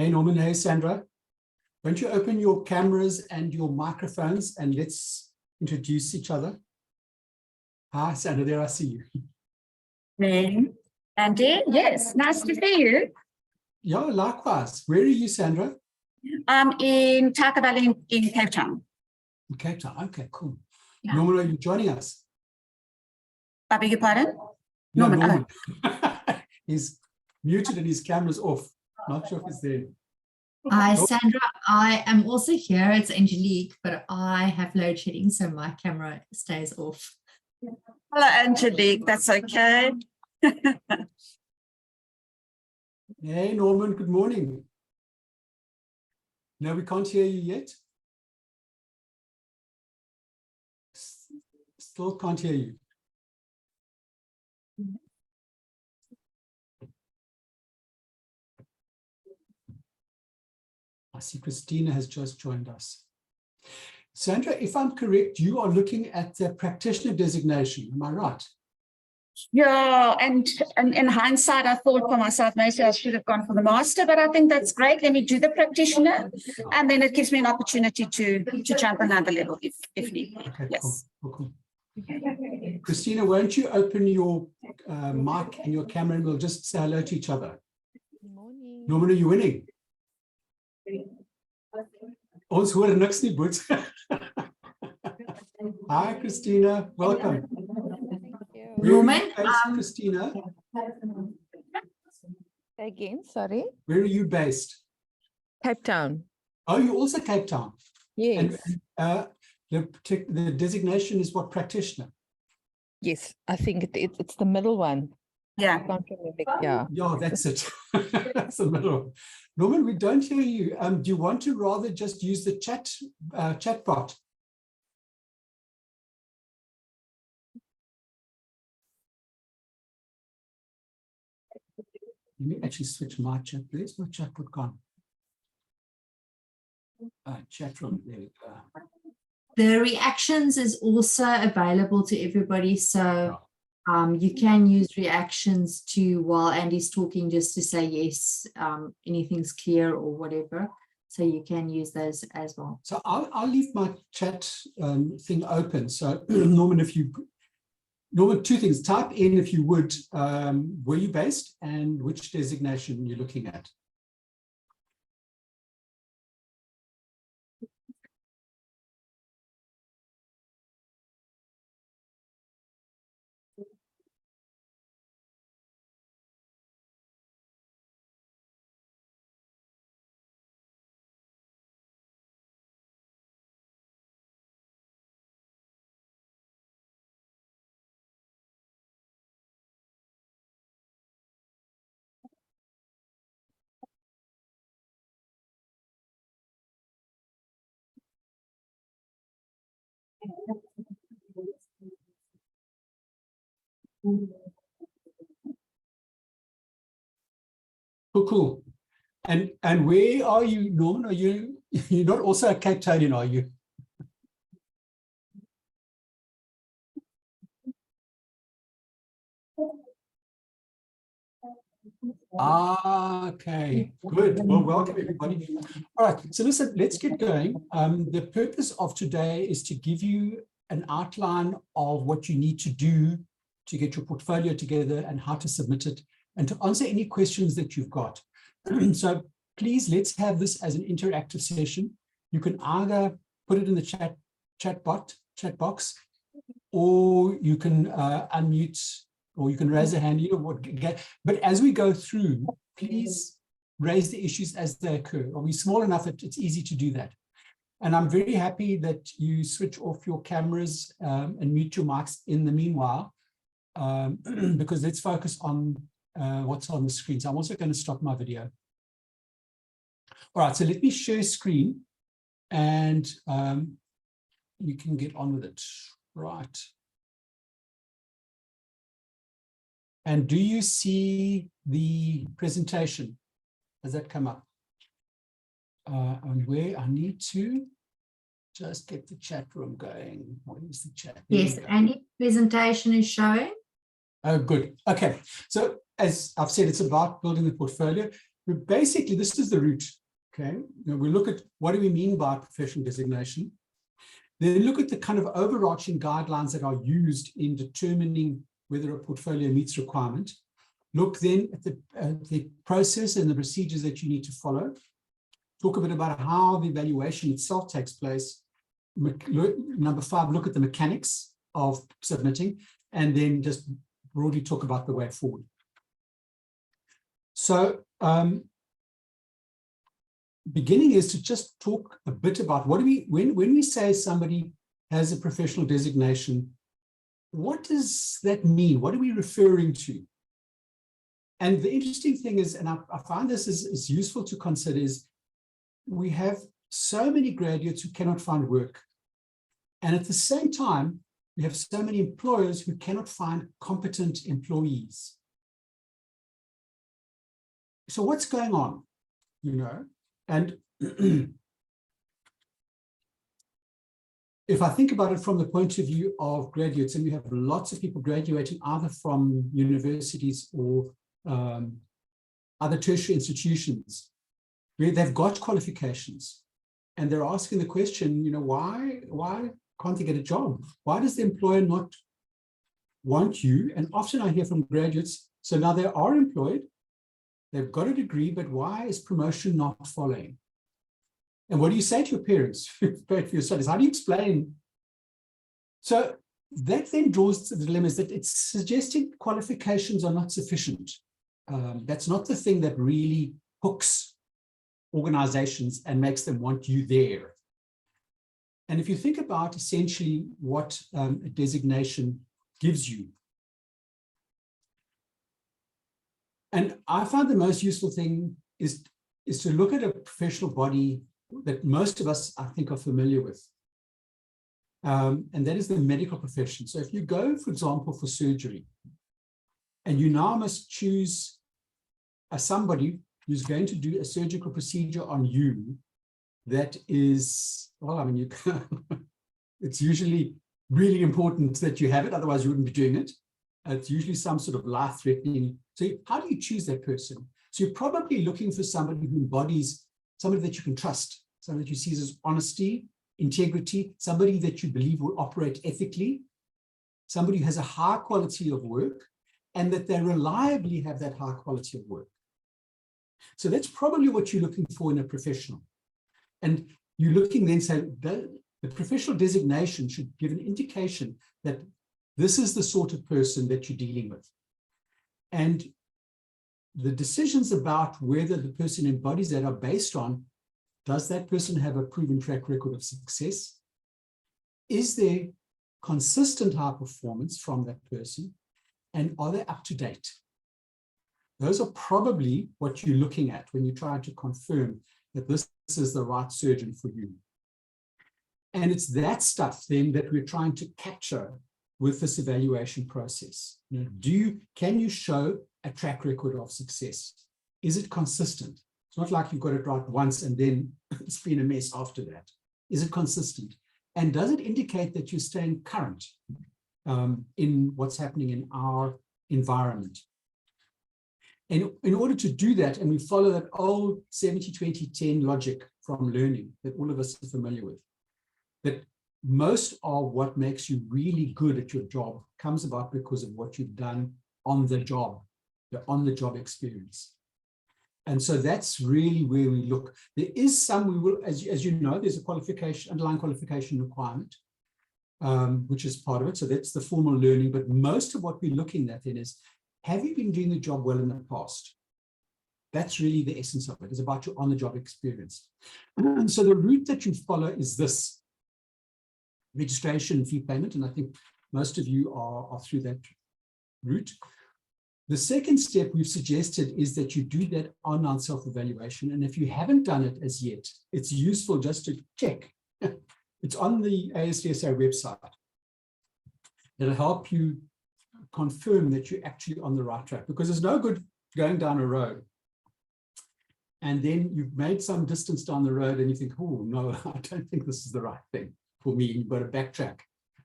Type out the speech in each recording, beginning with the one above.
Hey, Norman. Hey, Sandra. Won't you open your cameras and your microphones and let's introduce each other? Hi, Sandra. There I see you. Name, Andy, yes, nice to see you. Yeah, likewise. Where are you, Sandra? I'm in Taka Valley in Cape Town. In Cape Town. Okay, cool. Yeah. Norman, are you joining us? I beg your pardon? No, Norman. He's muted and his camera's off. Not sure if he's there. Hi, Sandra. I am also here. It's Angelique, but I have load shedding, so my camera stays off. Hello, Angelique. That's okay. Hey, Norman. Good morning. No, we can't hear you yet. Still can't hear you. I see Christina has just joined us. Sandra, if I'm correct, you are looking at the practitioner designation. Am I right? Yeah, and in hindsight, I thought for myself, maybe I should have gone for the master, but I think that's great. Let me do the practitioner, and then it gives me an opportunity to jump another level if need be. Okay, Yes. cool. Christina, won't you open your mic and your camera and we'll just say hello to each other. Good morning. Norman, are you winning? Ons hoor niks nie, Boots. Hi, Christina. Welcome. Thank you. Norman, Christina, Say again, sorry. where are you based? Cape Town. Oh, you're also Cape Town. Yes. And the designation is what, practitioner? Yes, I think it's the middle one. I Yeah. can't remember. Yeah. Yeah, that's it. That's the middle one. Norman, we don't hear you. Do you want to rather just use the chat bot? Let me actually switch my chat. Where's my chat bot gone? Chat room. There we go. the reactions is also available to everybody. So you can use reactions to while Andy's talking, just to say yes, anything's clear or whatever. So you can use those as well. So I'll leave my chat thing open. So Norman, Norman, two things. Type in, if you would, where you based and which designation you're looking at. Cool. And where are you, Norman? Are you're not also a Cape Townian, are you? Okay, good. Well, welcome everybody. All right, so listen, let's get going. The purpose of today is to give you an outline of what you need to do to get your portfolio together and how to submit it, and to answer any questions that you've got. So please, let's have this as an interactive session. You can either put it in the chat box, or you can unmute, or you can raise a hand, you know what. But as we go through, please raise the issues as they occur. Are we small enough that it's easy to do that? And I'm very happy that you switch off your cameras and mute your mics in the meanwhile, because let's focus on what's on the screen. So I'm also going to stop my video. All right, so let me share screen and you can get on with it. Right. And do you see the presentation? Does that come up? And where I need to just get the chat room going. What is the chat? Yes, Andy, presentation is showing. Oh, good. Okay. So as I've said, it's about building the portfolio. But basically, this is the route. Okay, we look at what do we mean by professional designation. Then look at the kind of overarching guidelines that are used in determining whether a portfolio meets requirement. Look then at the process and the procedures that you need to follow. Talk a bit about how the evaluation itself takes place. Number 5, look at the mechanics of submitting, and then just broadly talk about the way forward. So beginning is to just talk a bit about what do we, when we say somebody has a professional designation, what does that mean? What are we referring to? And the interesting thing is, and I find this is useful to consider, is we have so many graduates who cannot find work. And at the same time, we have so many employers who cannot find competent employees. So what's going on, And if I think about it from the point of view of graduates, and we have lots of people graduating either from universities or other tertiary institutions, where they've got qualifications, and they're asking the question, why can't they get a job? Why does the employer not want you? And often I hear from graduates, so now they are employed, they've got a degree, but why is promotion not following? And what do you say to your parents who paid for your studies? How do you explain? So that then draws to the dilemmas that it's suggesting qualifications are not sufficient. That's not the thing that really hooks organizations and makes them want you there. And if you think about essentially what a designation gives you, and I find the most useful thing is to look at a professional body that most of us, I think, are familiar with. And that is the medical profession. So if you go, for example, for surgery, and you now must choose somebody who's going to do a surgical procedure on you that is, well, it's usually really important that you have it, otherwise you wouldn't be doing it. It's usually some sort of life-threatening. So how do you choose that person? So you're probably looking for somebody who embodies somebody that you can trust, somebody that you see as honesty, integrity, somebody that you believe will operate ethically, somebody who has a high quality of work, and that they reliably have that high quality of work. So that's probably what you're looking for in a professional. And you're looking then saying the professional designation should give an indication that this is the sort of person that you're dealing with. And the decisions about whether the person embodies that are based on, does that person have a proven track record of success? Is there consistent high performance from that person? And are they up to date? Those are probably what you're looking at when you're trying to confirm that this is the right surgeon for you. And it's that stuff then that we're trying to capture with this evaluation process. Can you show a track record of success? Is it consistent? It's not like you've got it right once and then it's been a mess after that. Is it consistent? And does it indicate that you're staying current in what's happening in our environment? And in order to do that, and we follow that old 70-20-10 logic from learning that all of us are familiar with, that most of what makes you really good at your job comes about because of what you've done on the job, the on-the-job experience. And so that's really where we look. There is some, we will, as you know, there's a qualification, underlying qualification requirement, which is part of it. So that's the formal learning. But most of what we're looking at then is, have you been doing the job well in the past? That's really the essence of it. It's about your on-the-job experience. And so the route that you follow is this: registration, fee payment, and I think most of you are through that route. The second step we've suggested is that you do that online self-evaluation, and if you haven't done it as yet, it's useful just to check. It's on the ASDSA website. It'll help you confirm that you're actually on the right track, because there's no good going down a road and then you've made some distance down the road and you think, oh no, I don't think this is the right thing for me. You've got to backtrack,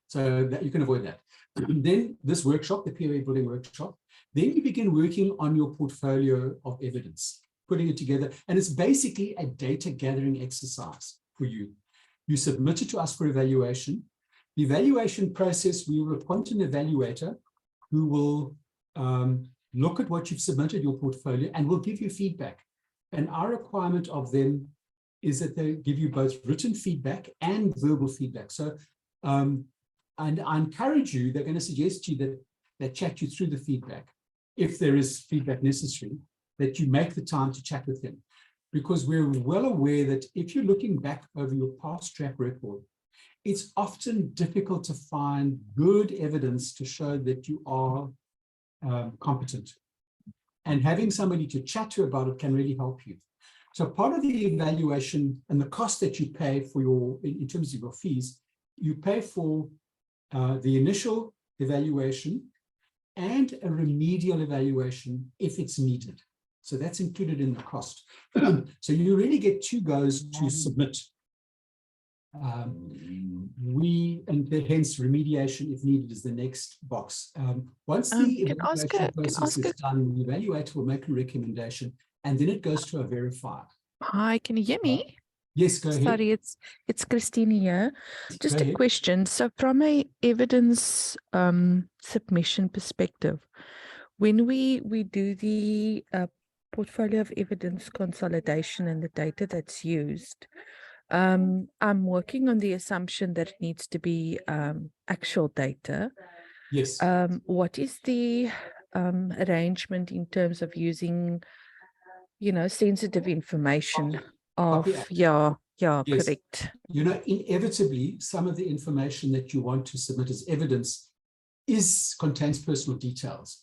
so that you can avoid that. Then this workshop, the POE building workshop, then you begin working on your portfolio of evidence. putting it together. And it's basically a data gathering exercise for you. You submit it to us for evaluation. The evaluation process, we will appoint an evaluator who will look at what you've submitted, your portfolio, and will give you feedback. And our requirement of them is that they give you both written feedback and verbal feedback. So, and I encourage you, they're going to suggest to you that they chat you through the feedback. If there is feedback necessary, that you make the time to chat with them. Because we're well aware that if you're looking back over your past track record, it's often difficult to find good evidence to show that you are competent. And having somebody to chat to about it can really help you. So part of the evaluation and the cost that you pay for your, in terms of your fees, you pay for the initial evaluation and a remedial evaluation if it's needed. So that's included in the cost. So you really get 2 goes to submit. And hence remediation, if needed, is the next box. Once the evaluation process is done, the evaluator will make a recommendation, and then it goes to a verifier. Hi, can you hear me? Yes, go ahead. Sorry, it's Christina here. Just a question. So from a evidence submission perspective, when we do the portfolio of evidence consolidation and the data that's used, I'm working on the assumption that it needs to be actual data. Yes. What is the arrangement in terms of using, sensitive information of, yes. Correct. Inevitably, some of the information that you want to submit as evidence contains personal details.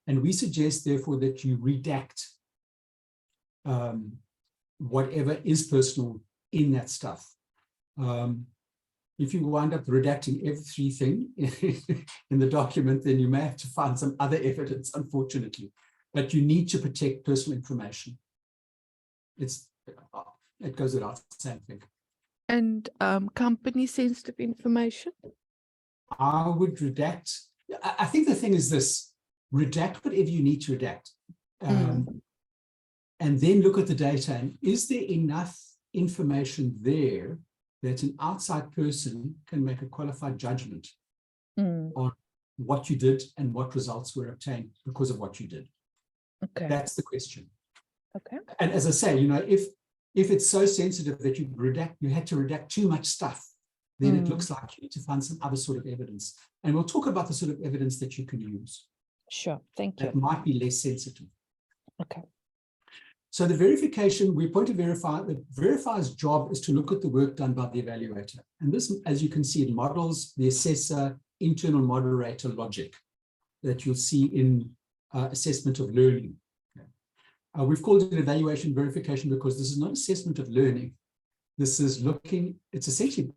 And we suggest, therefore, that you redact whatever is personal in that stuff. If you wind up redacting everything in the document, then you may have to find some other evidence, unfortunately. But you need to protect personal information. It goes without saying, I think. And company sensitive information? I would redact. I think the thing is this: redact whatever you need to redact, and then look at the data. And is there enough information there that an outside person can make a qualified judgment on what you did and what results were obtained because of what you did? Okay, that's the question. Okay. And as I say, if it's so sensitive that you had to redact too much stuff, then it looks like you need to find some other sort of evidence. And we'll talk about the sort of evidence that you can use. Sure, thank you. That might be less sensitive. Okay. So the verification, we point to verify. The verifier's job is to look at the work done by the evaluator. And this, as you can see, it models the assessor internal moderator logic that you'll see in assessment of learning. Okay. We've called it evaluation verification because this is not assessment of learning. This is essentially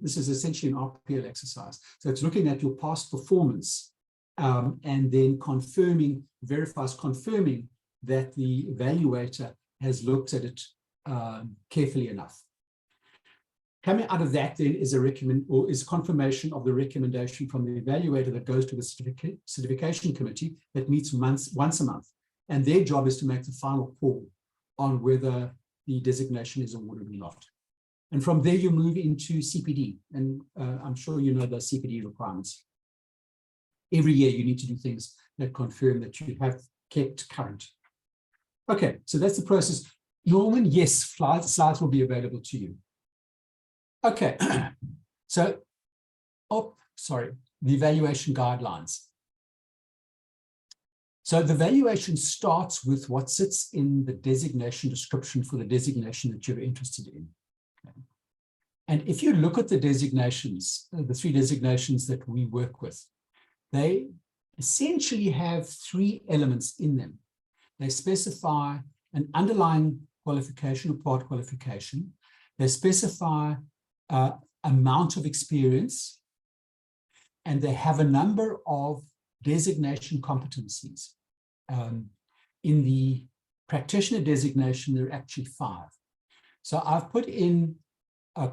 an RPL exercise. So it's looking at your past performance and then verifies confirming that the evaluator has looked at it carefully enough. Coming out of that then is confirmation of the recommendation from the evaluator that goes to the certification committee that meets once a month. And their job is to make the final call on whether the designation is awarded or not. And from there, you move into CPD. And I'm sure you know the CPD requirements. Every year, you need to do things that confirm that you have kept current. Okay, so that's the process. Norman, yes, slides will be available to you. Okay, so, the evaluation guidelines. So the evaluation starts with what sits in the designation description for the designation that you're interested in. Okay. And if you look at the designations, the 3 designations that we work with, they essentially have 3 elements in them. They specify an underlying qualification or part qualification. They specify amount of experience, and they have a number of designation competencies. In the practitioner designation, there are actually 5. So I've put in a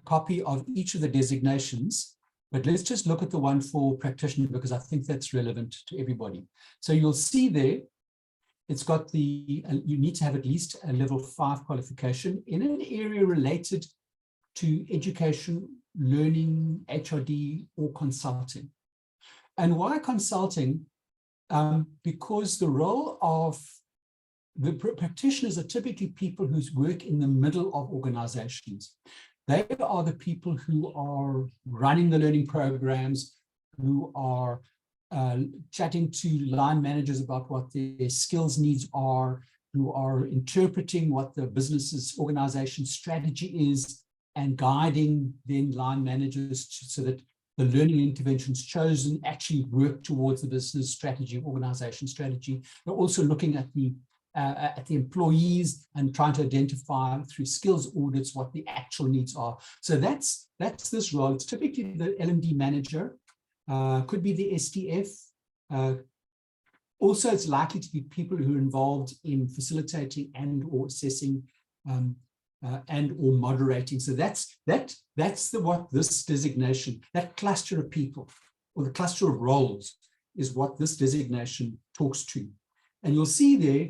copy of each of the designations, but let's just look at the one for practitioner because I think that's relevant to everybody. So you'll see there It's got the, you need to have at least a level 5 qualification in an area related to education, learning, HRD, or consulting. And why consulting? Because the role of the practitioners are typically people who work in the middle of organizations. They are the people who are running the learning programs, who are chatting to line managers about what their skills needs are, who are interpreting what the business's organization strategy is, and guiding then line managers so that the learning interventions chosen actually work towards the business strategy, organization strategy. They're also looking at the employees and trying to identify through skills audits what the actual needs are. So that's this role. It's typically the L&D manager, could be the SDF. Also, it's likely to be people who are involved in facilitating and or assessing and or moderating. So that's what this designation, that cluster of people or the cluster of roles is what this designation talks to. And you'll see there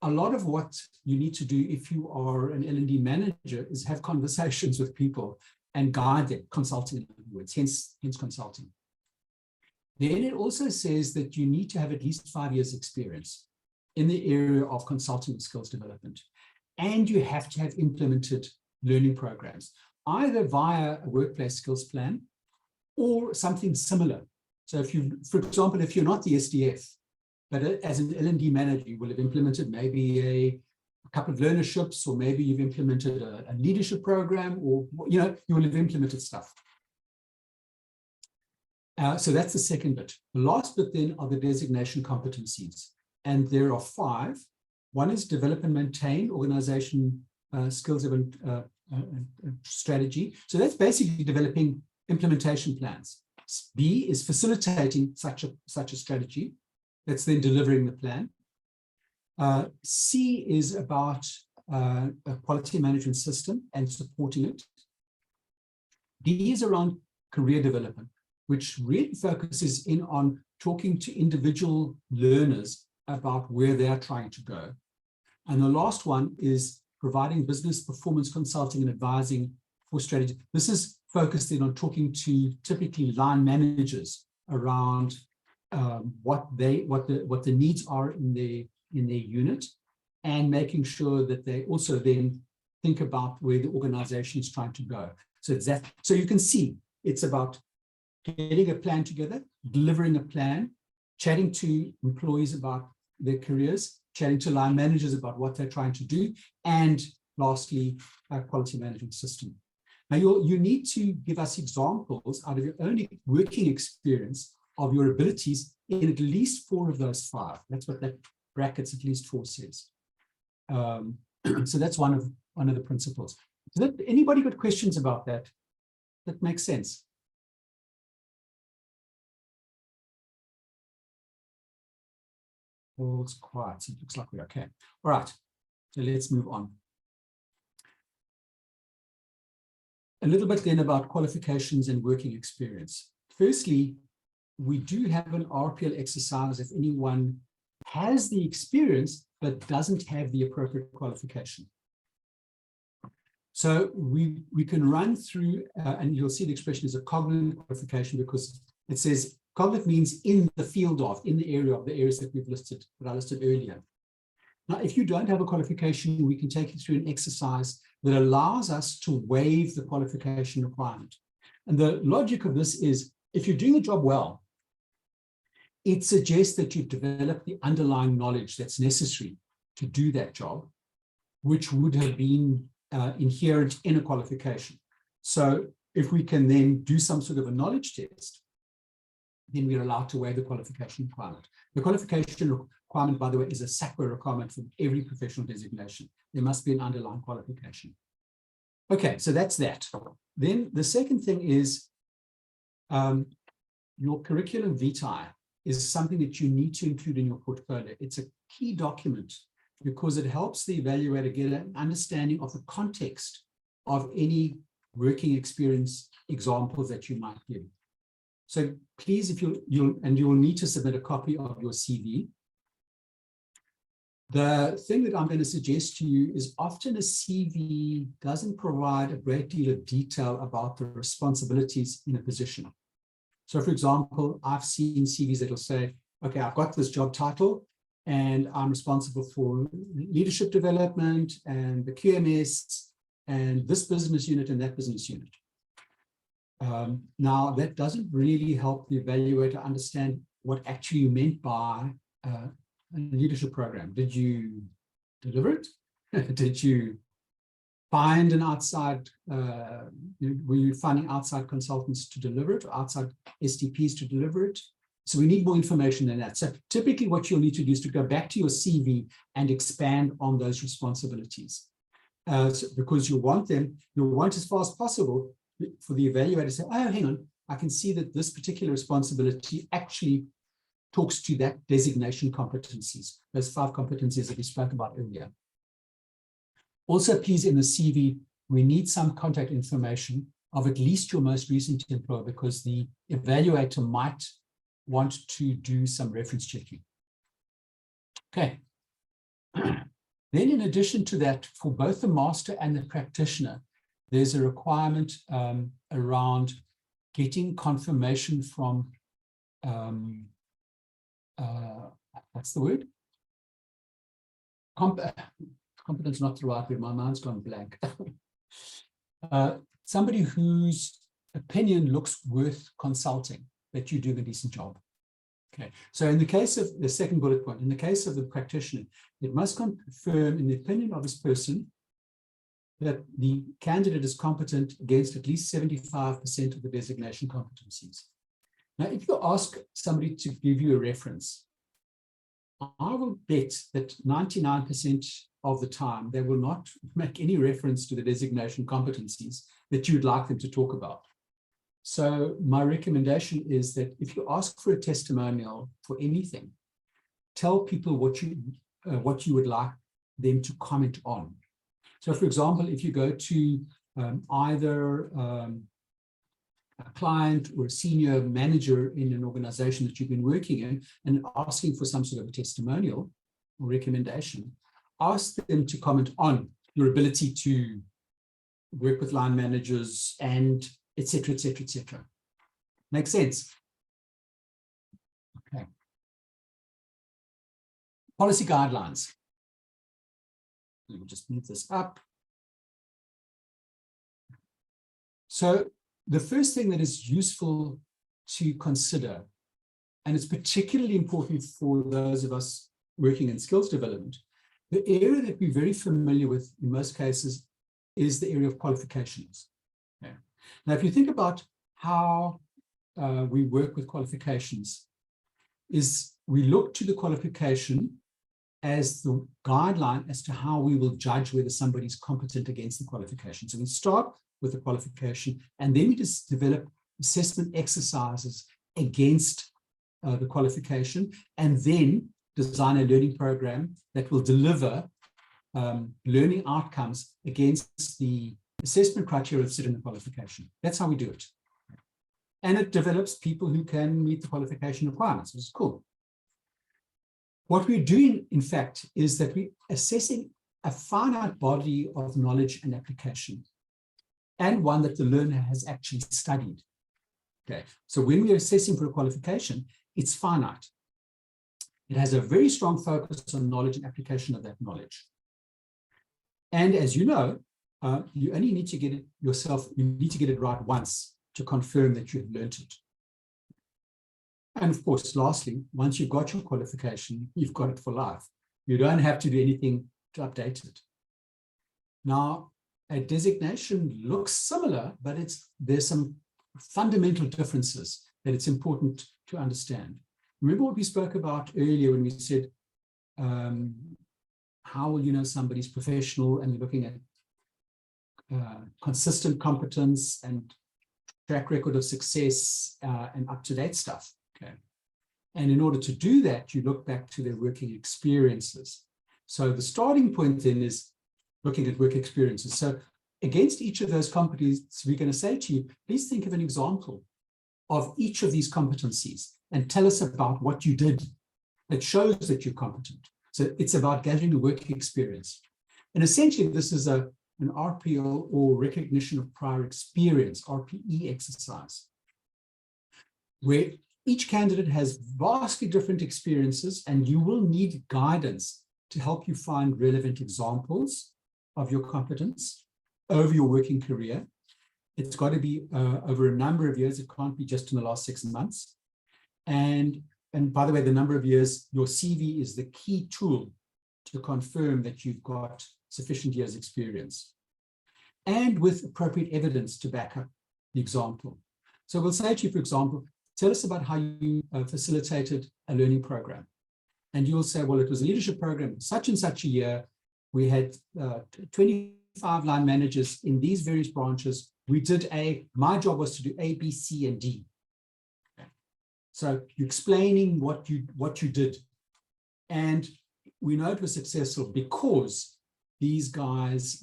a lot of what you need to do if you are an L&D manager is have conversations with people and guide them, consulting in other words, hence consulting. Then it also says that you need to have at least 5 years experience in the area of consulting and skills development. And you have to have implemented learning programs, either via a workplace skills plan or something similar. So if you, for example, if you're not the SDF, but as an L&D manager, you will have implemented maybe a couple of learnerships, or maybe you've implemented a leadership program, or you will have implemented stuff. So that's the second bit. The last bit then are the designation competencies. And there are 5. One is develop and maintain organization skills strategy. So that's basically developing implementation plans. B is facilitating such a strategy. That's then delivering the plan. C is about a quality management system and supporting it. D is around career development, which really focuses in on talking to individual learners about where they're trying to go. And the last one is providing business performance consulting and advising for strategy. This is focused in on talking to typically line managers around what the needs are in their unit, and making sure that they also then think about where the organization is trying to go. So it's that. So you can see it's about getting a plan together, delivering a plan, chatting to employees about their careers, chatting to line managers about what they're trying to do, and lastly, a quality management system. Now, you need to give us examples out of your own working experience of your abilities in at least 4 of those 5. That's what that brackets at least 4 says. So that's one of the principles. Anybody got questions about that? That makes sense. All it's quiet. So it looks like we're okay. All right. So let's move on. A little bit then about qualifications and working experience. Firstly, we do have an RPL exercise if anyone has the experience but doesn't have the appropriate qualification. So we can run through, and you'll see the expression is a cognate qualification, because it says cognate means in the field of, in the area of the areas that we've listed, that I listed earlier. Now, if you don't have a qualification, we can take you through an exercise that allows us to waive the qualification requirement. And the logic of this is, if you're doing the job well, it suggests that you've developed the underlying knowledge that's necessary to do that job, which would have been inherent in a qualification. So if we can then do some sort of a knowledge test, then we're allowed to waive the qualification requirement. The qualification requirement, by the way, is a SACWA requirement for every professional designation. There must be an underlying qualification. Okay, so that's that. Then the second thing is your curriculum vitae is something that you need to include in your portfolio. It's a key document because it helps the evaluator get an understanding of the context of any working experience examples that you might give. So please, if you will need to submit a copy of your CV. The thing that I'm going to suggest to you is often a CV doesn't provide a great deal of detail about the responsibilities in a position. So, for example, I've seen CVs that will say, okay, I've got this job title and I'm responsible for leadership development and the QMS and this business unit and that business unit. Now, that doesn't really help the evaluator understand what actually you meant by a leadership program. Did you deliver it? Did you find an outside, were you finding outside consultants to deliver it, or outside STPs to deliver it? So we need more information than that. So typically what you'll need to do is to go back to your CV and expand on those responsibilities. Because you'll want as far as possible for the evaluator to say, oh, hang on, I can see that this particular responsibility actually talks to that designation competencies, those 5 competencies that we spoke about earlier. Also, please, in the CV, we need some contact information of at least your most recent employer, because the evaluator might want to do some reference checking. Okay. Then in addition to that, for both the master and the practitioner, there's a requirement around getting confirmation from, what's the word? Competence, not the right word, my mind's gone blank. Somebody whose opinion looks worth consulting, that you're doing a decent job. Okay, so in the case of the second bullet point, in the case of the practitioner, it must confirm in the opinion of this person that the candidate is competent against at least 75% of the designation competencies. Now, if you ask somebody to give you a reference, I will bet that 99% of the time, they will not make any reference to the designation competencies that you'd like them to talk about. So my recommendation is that if you ask for a testimonial for anything, tell people what you would like them to comment on. So, for example, if you go to either a client or a senior manager in an organization that you've been working in and asking for some sort of a testimonial or recommendation, ask them to comment on your ability to work with line managers and et cetera, et cetera, et cetera. Makes sense? Okay. Policy guidelines. Let me just move this up. So the first thing that is useful to consider, and it's particularly important for those of us working in skills development, the area that we're very familiar with in most cases is the area of qualifications. Okay. Now, if you think about how we work with qualifications, is we look to the qualification as the guideline as to how we will judge whether somebody's competent against the qualification. So we start with the qualification, and then we just develop assessment exercises against the qualification, and then design a learning program that will deliver learning outcomes against the assessment criteria that sit in the qualification. That's how we do it. And it develops people who can meet the qualification requirements, which is cool. What we're doing, in fact, is that we're assessing a finite body of knowledge and application, and one that the learner has actually studied. Okay, so when we're assessing for a qualification, it's finite. It has a very strong focus on knowledge and application of that knowledge. And as you know, you only need to get it yourself, you need to get it right once to confirm that you've learned it. And of course, lastly, once you've got your qualification, you've got it for life. You don't have to do anything to update it. Now, a designation looks similar, but there's some fundamental differences that it's important to understand. Remember what we spoke about earlier when we said, how will you know somebody's professional, and we're looking at consistent competence and track record of success and up-to-date stuff. Okay. And in order to do that, you look back to their working experiences. So the starting point then is looking at work experiences. So against each of those competencies, we're going to say to you, please think of an example of each of these competencies and tell us about what you did that shows that you're competent. So it's about gathering the work experience. And essentially, this is an RPO, or recognition of prior experience, RPE exercise, where each candidate has vastly different experiences, and you will need guidance to help you find relevant examples of your competence over your working career. It's got to be over a number of years. It can't be just in the last 6 months. And by the way, the number of years, your CV is the key tool to confirm that you've got sufficient years experience, and with appropriate evidence to back up the example. So we'll say to you, for example, tell us about how you facilitated a learning program. And you'll say, well, it was a leadership program, such and such a year. We had 25 line managers in these various branches. We did my job was to do A, B, C, and D. Okay. So you're explaining what you did. And we know it was successful because these guys,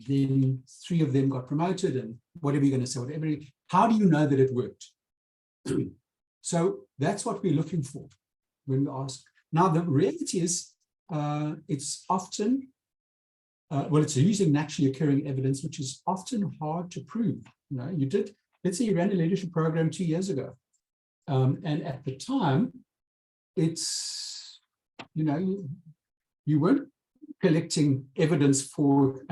then 3 of them got promoted, and whatever you're going to say, whatever. How do you know that it worked? So that's what we're looking for when we ask. Now, the reality is it's often, it's using naturally occurring evidence, which is often hard to prove. You know, let's say you ran a leadership program 2 years ago. And at the time, it's, you weren't collecting evidence for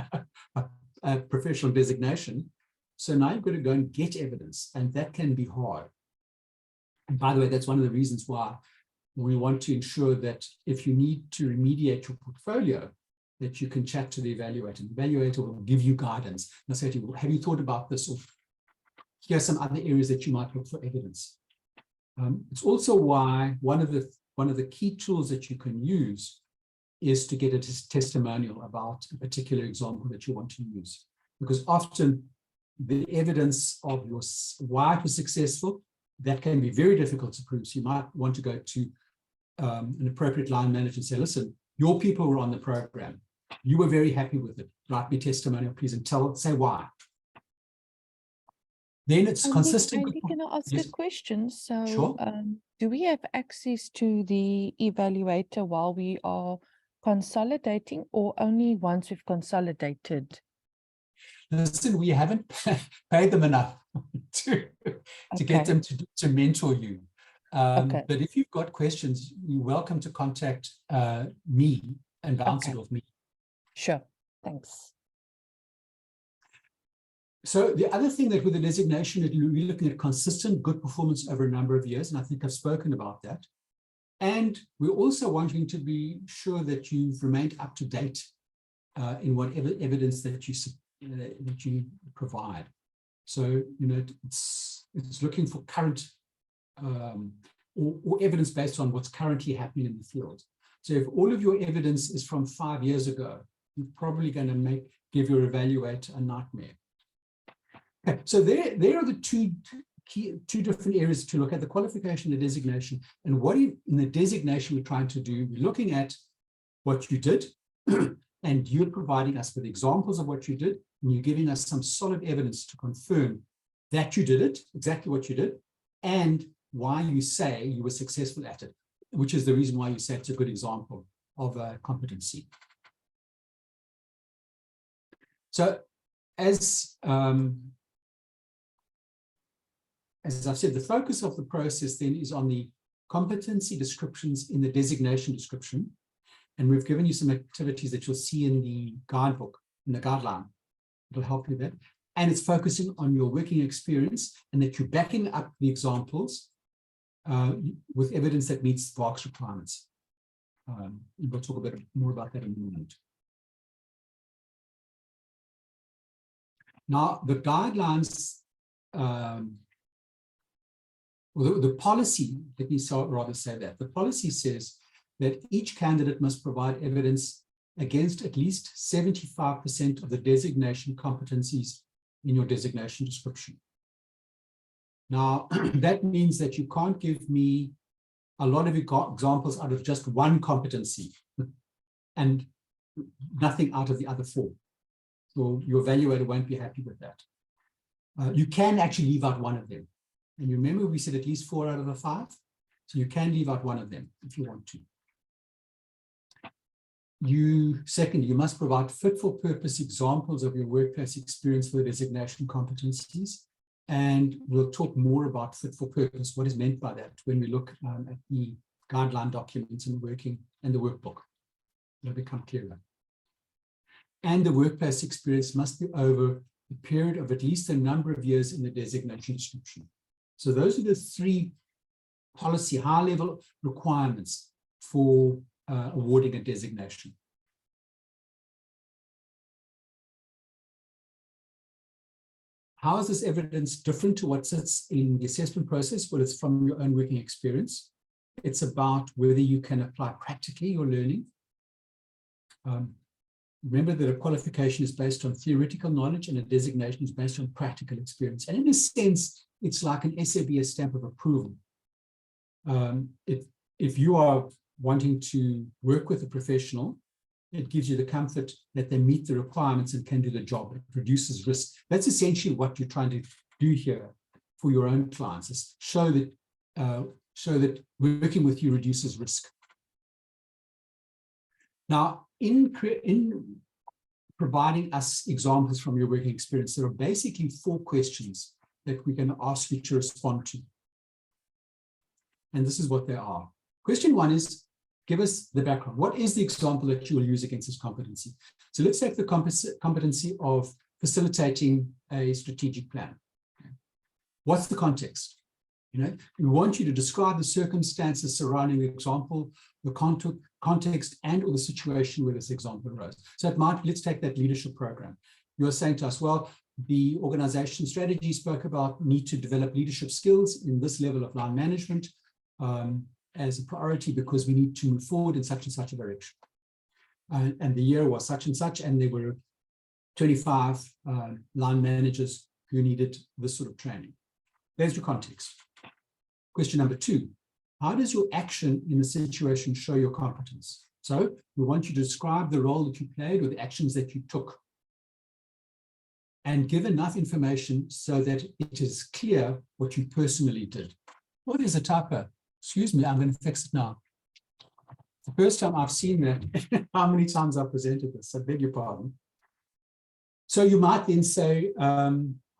a professional designation. So now you've got to go and get evidence, and that can be hard. And by the way, that's one of the reasons why we want to ensure that if you need to remediate your portfolio, that you can chat to the evaluator. The evaluator will give you guidance. They'll say to you, have you thought about this? Or here are some other areas that you might look for evidence. It's also why one of the key tools that you can use is to get a testimonial about a particular example that you want to use. Because often the evidence of why it was successful, that can be very difficult to prove. So you might want to go to an appropriate line manager and say, listen, your people were on the program. You were very happy with it. Write me a testimonial, please, and say why. Then it's consistent. Andy, can I ask a question? So, sure. Do we have access to the evaluator while we are consolidating, or only once we've consolidated? Listen, we haven't paid them enough to get them to mentor you. But if you've got questions, you're welcome to contact me and bounce it off me. Sure, thanks. So the other thing that with the designation, we're looking at consistent good performance over a number of years, and I think I've spoken about that. And we're also wanting to be sure that you've remained up to date in whatever evidence that you provide. So, it's looking for current or evidence based on what's currently happening in the field. So if all of your evidence is from 5 years ago, you're probably going to give your evaluator a nightmare. Okay, so there are the two different areas to look at: the qualification, the designation. And what in the designation we're trying to do, we're looking at what you did, and you're providing us with examples of what you did, and you're giving us some solid evidence to confirm that you did it, exactly what you did, and why you say you were successful at it, which is the reason why you say it's a good example of a competency. So as I've said, the focus of the process then is on the competency descriptions in the designation description. And we've given you some activities that you'll see in the guidebook, in the guideline. It'll help you there. And it's focusing on your working experience, and that you're backing up the examples with evidence that meets VARC's requirements. We'll talk a bit more about that in a moment. Now, the guidelines, the policy, let me rather say that. The policy says that each candidate must provide evidence against at least 75% of the designation competencies in your designation description. Now, that means that you can't give me a lot of examples out of just one competency and nothing out of the other 4. So your evaluator won't be happy with that. You can actually leave out one of them. And you remember we said at least 4 out of the 5? So you can leave out one of them if you want to. Secondly, you must provide fit-for-purpose examples of your workplace experience for the designation competencies. And we'll talk more about fit-for-purpose, what is meant by that, when we look at the guideline documents and the workbook. It'll become clearer. And the workplace experience must be over a period of at least a number of years in the designation description. So those are the three policy high-level requirements for awarding a designation. How is this evidence different to what sits in the assessment process? Well, it's from your own working experience. It's about whether you can apply practically your learning. Remember that a qualification is based on theoretical knowledge and a designation is based on practical experience. And in a sense, it's like an SABS stamp of approval. If you are wanting to work with a professional, it gives you the comfort that they meet the requirements and can do the job. It reduces risk. That's essentially what you're trying to do here for your own clients, is show that working with you reduces risk. Now, in providing us examples from your working experience, there are basically 4 questions that we're going to ask you to respond to. And this is what they are. Question 1 is, give us the background. What is the example that you will use against this competency? So let's take the competency of facilitating a strategic plan. What's the context? We want you to describe the circumstances surrounding the example, the context, and or the situation where this example arose. So let's take that leadership program. You're saying to us, well, the organization strategy spoke about need to develop leadership skills in this level of line management as a priority because we need to move forward in such and such a direction. And the year was such and such, and there were 25 line managers who needed this sort of training. There's your context. Question number 2, how does your action in the situation show your competence? So we want you to describe the role that you played or the actions that you took and give enough information so that it is clear what you personally did. Oh, there's a typo. Excuse me, I'm going to fix it now. The first time I've seen that, how many times I've presented this, I beg your pardon. So you might then say,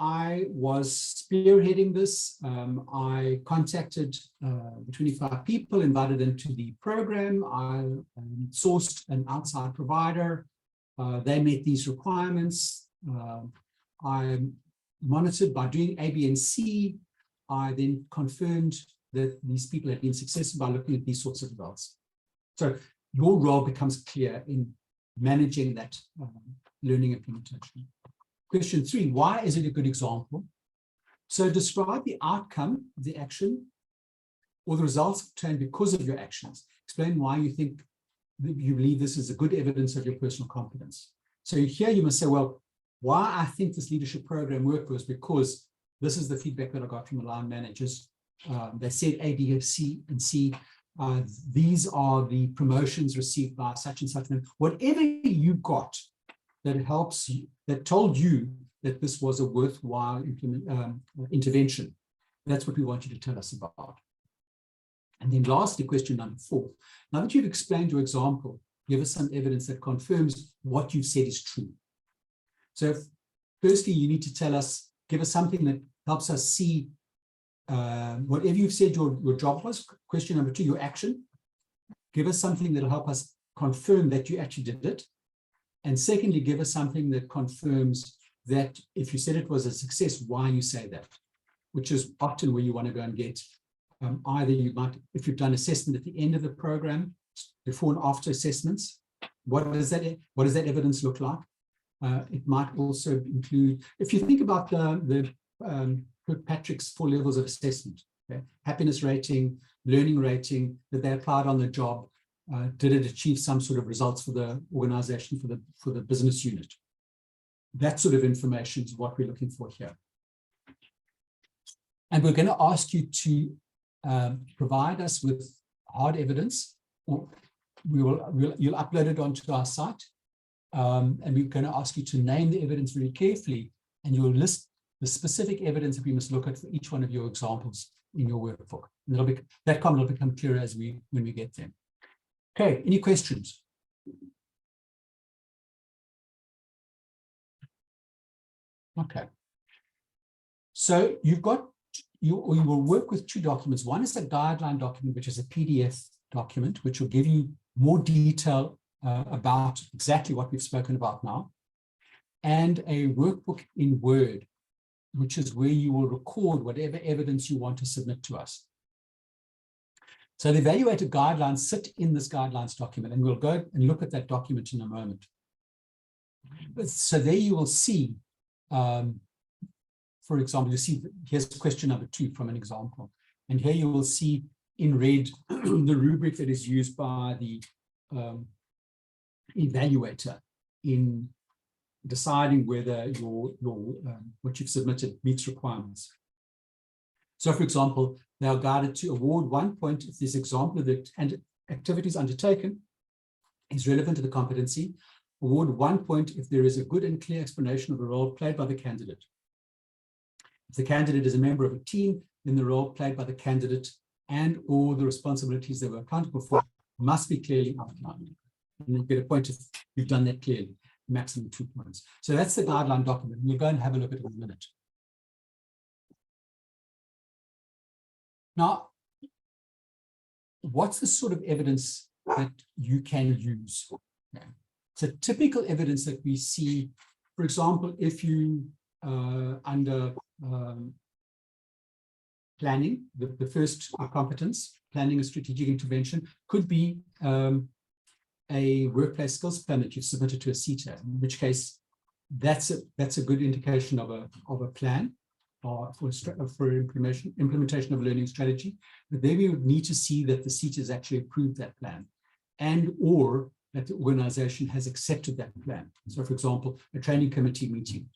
I was spearheading this. I contacted the 25 people, invited them to the program. I sourced an outside provider. They met these requirements. I monitored by doing A, B, and C. I then confirmed that these people had been successful by looking at these sorts of results. So your role becomes clear in managing that learning implementation. Question 3, why is it a good example? So describe the outcome of the action or the results obtained because of your actions. Explain why you think that you believe this is a good evidence of your personal competence. So here you must say, well, why I think this leadership program worked was because this is the feedback that I got from the line managers. They said A, B, C, and C. These are the promotions received by such and such. Whatever you got that helps you, that told you that this was a worthwhile intervention, that's what we want you to tell us about. And then lastly, question number 4. Now that you've explained your example, give us some evidence that confirms what you've said is true. So firstly, you need to tell us, give us something that helps us see whatever you've said your job was. Question number 2, your action. Give us something that will help us confirm that you actually did it. And secondly, give us something that confirms that if you said it was a success, why you say that, which is often where you want to go and get either you might, if you've done assessment at the end of the program, before and after assessments, what does that evidence look like? It might also include, if you think about the Kirkpatrick's 4 levels of assessment, okay? Happiness rating, learning rating, that they applied on the job. Did it achieve some sort of results for the organization, for the business unit? That sort of information is what we're looking for here. And we're going to ask you to provide us with hard evidence, or you'll upload it onto our site. And we're going to ask you to name the evidence very carefully, and you'll list the specific evidence that we must look at for each one of your examples in your workbook. And that comment will become clearer when we get there. Okay, any questions? Okay. So you've got, you will work with two documents. One is a guideline document, which is a PDF document, which will give you more detail about exactly what we've spoken about now, and a workbook in Word, which is where you will record whatever evidence you want to submit to us. So the evaluated guidelines sit in this guidelines document, and we'll go and look at that document in a moment. So there you will see, for example, you see, here's question number 2 from an example. And here you will see in red the rubric that is used by the evaluator in deciding whether your what you've submitted meets requirements. So, for example, they are guided to award 1 point if this example of the activities undertaken is relevant to the competency. Award 1 point if there is a good and clear explanation of the role played by the candidate. If the candidate is a member of a team, then the role played by the candidate and all the responsibilities they were accountable for must be clearly outlined. And you get a point if you've done that clearly, maximum 2 points. So that's the guideline document. We'll go and have a look at it in a minute. Now, what's the sort of evidence that you can use? Okay. So typical evidence that we see, for example, if you under planning, the first competence, planning and strategic intervention, could be a workplace skills plan that you've submitted to a CETA, in which case that's a good indication of a plan or for implementation of a learning strategy. But then we would need to see that the CETA has actually approved that plan, and or that the organization has accepted that plan. So, for example, a training committee meeting,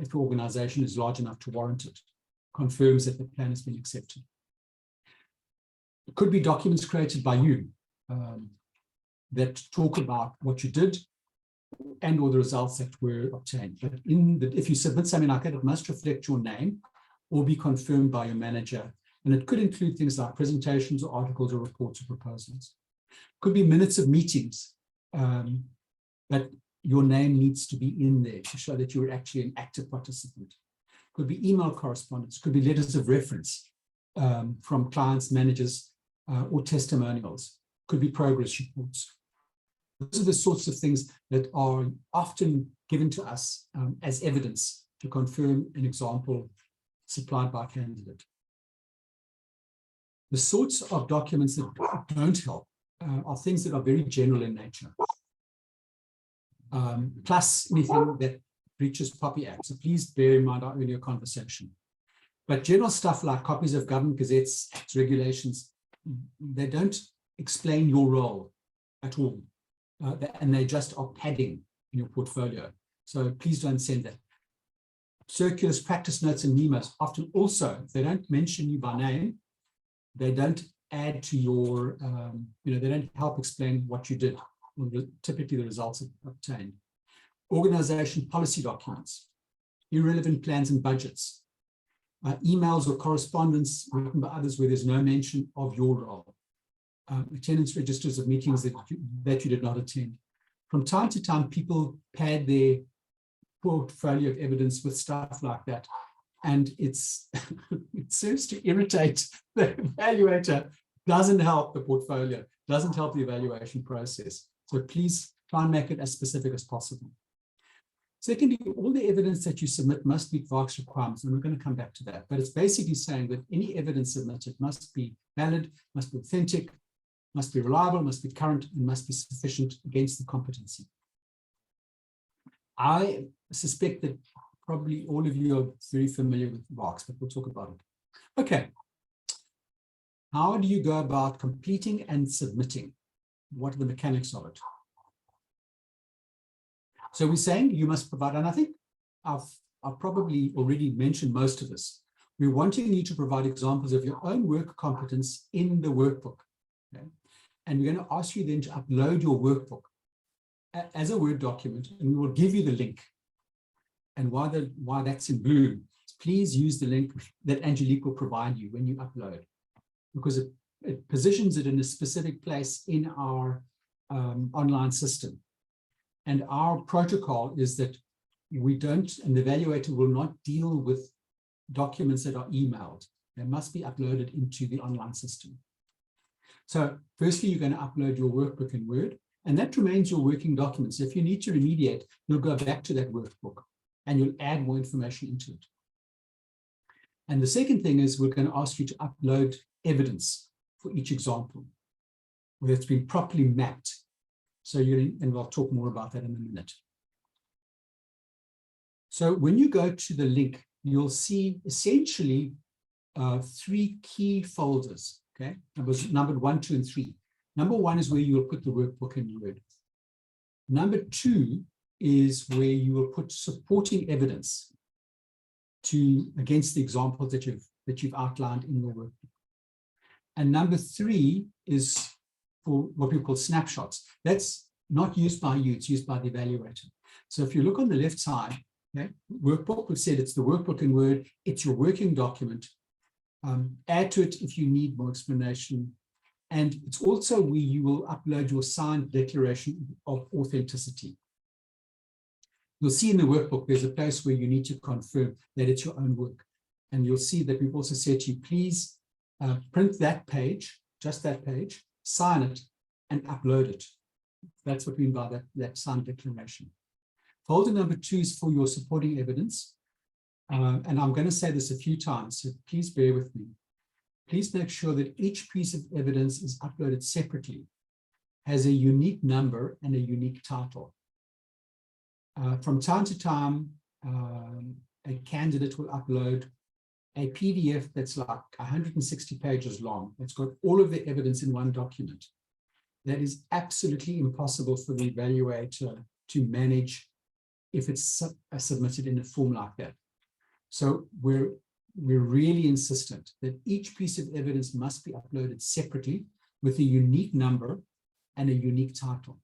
if the organization is large enough to warrant it, confirms that the plan has been accepted. It could be documents created by you that talk about what you did and or the results that were obtained. But if you submit something like that, it must reflect your name or be confirmed by your manager. And it could include things like presentations or articles or reports or proposals. Could be minutes of meetings, but your name needs to be in there to show that you're actually an active participant. Could be email correspondence, could be letters of reference from clients, managers, or testimonials. Could be progress reports. Those are the sorts of things that are often given to us as evidence to confirm an example supplied by a candidate. The sorts of documents that don't help are things that are very general in nature, plus anything that breaches POPI Act. So please bear in mind our earlier conversation. But general stuff like copies of government gazettes, acts, regulations, they don't explain your role at all. And they just are padding in your portfolio. So please don't send that. Circulars, practice notes, and memos often also, if they don't mention you by name, they don't add to your, they don't help explain what you did, or typically the results obtained. Organization policy documents, irrelevant plans and budgets, emails or correspondence written by others where there's no mention of your role, attendance registers of meetings that you did not attend. From time to time, people pad their portfolio of evidence with stuff like that. And it serves to irritate the evaluator, doesn't help the portfolio, doesn't help the evaluation process. So please try and make it as specific as possible. Secondly, all the evidence that you submit must meet VARC's requirements, and we're going to come back to that. But it's basically saying that any evidence submitted must be valid, must be authentic, must be reliable, must be current, and must be sufficient against the competency. I suspect that probably all of you are very familiar with VARCs, but we'll talk about it. Okay. How do you go about completing and submitting? What are the mechanics of it? So we're saying you must provide, and I think I've probably already mentioned most of this. We're wanting you to provide examples of your own work competence in the workbook. Okay? And we're going to ask you then to upload your workbook as a Word document, and we will give you the link. And why that's in blue, please use the link that Angelique will provide you when you upload, because it positions it in a specific place in our online system. And our protocol is that we don't, and the evaluator will not deal with documents that are emailed. They must be uploaded into the online system. So firstly, you're going to upload your workbook in Word, and that remains your working document. So if you need to remediate, you'll go back to that workbook and you'll add more information into it. And the second thing is we're going to ask you to upload evidence for each example, where it's been properly mapped. So and we'll talk more about that in a minute. So when you go to the link, you'll see essentially 3 key folders. Okay, numbered 1, 2, and 3. Number 1 is where you will put the workbook in Word. Number 2 is where you will put supporting evidence against the examples that you've outlined in your workbook. And number 3 is for what we call snapshots. That's not used by you, it's used by the evaluator. So if you look on the left side, okay, workbook, we've said it's the workbook in Word, it's your working document. Add to it if you need more explanation. And it's also where you will upload your signed declaration of authenticity. You'll see in the workbook, there's a place where you need to confirm that it's your own work. And you'll see that we've also said to you, please print that page, just that page, sign it, and upload it. That's what we mean by that signed declaration. Folder number 2 is for your supporting evidence. And I'm going to say this a few times, so please bear with me. Please make sure that each piece of evidence is uploaded separately, has a unique number and a unique title. From time to time, a candidate will upload a PDF that's like 160 pages long. It's got all of the evidence in one document. That is absolutely impossible for the evaluator to manage if it's submitted in a form like that. So we're really insistent that each piece of evidence must be uploaded separately with a unique number and a unique title.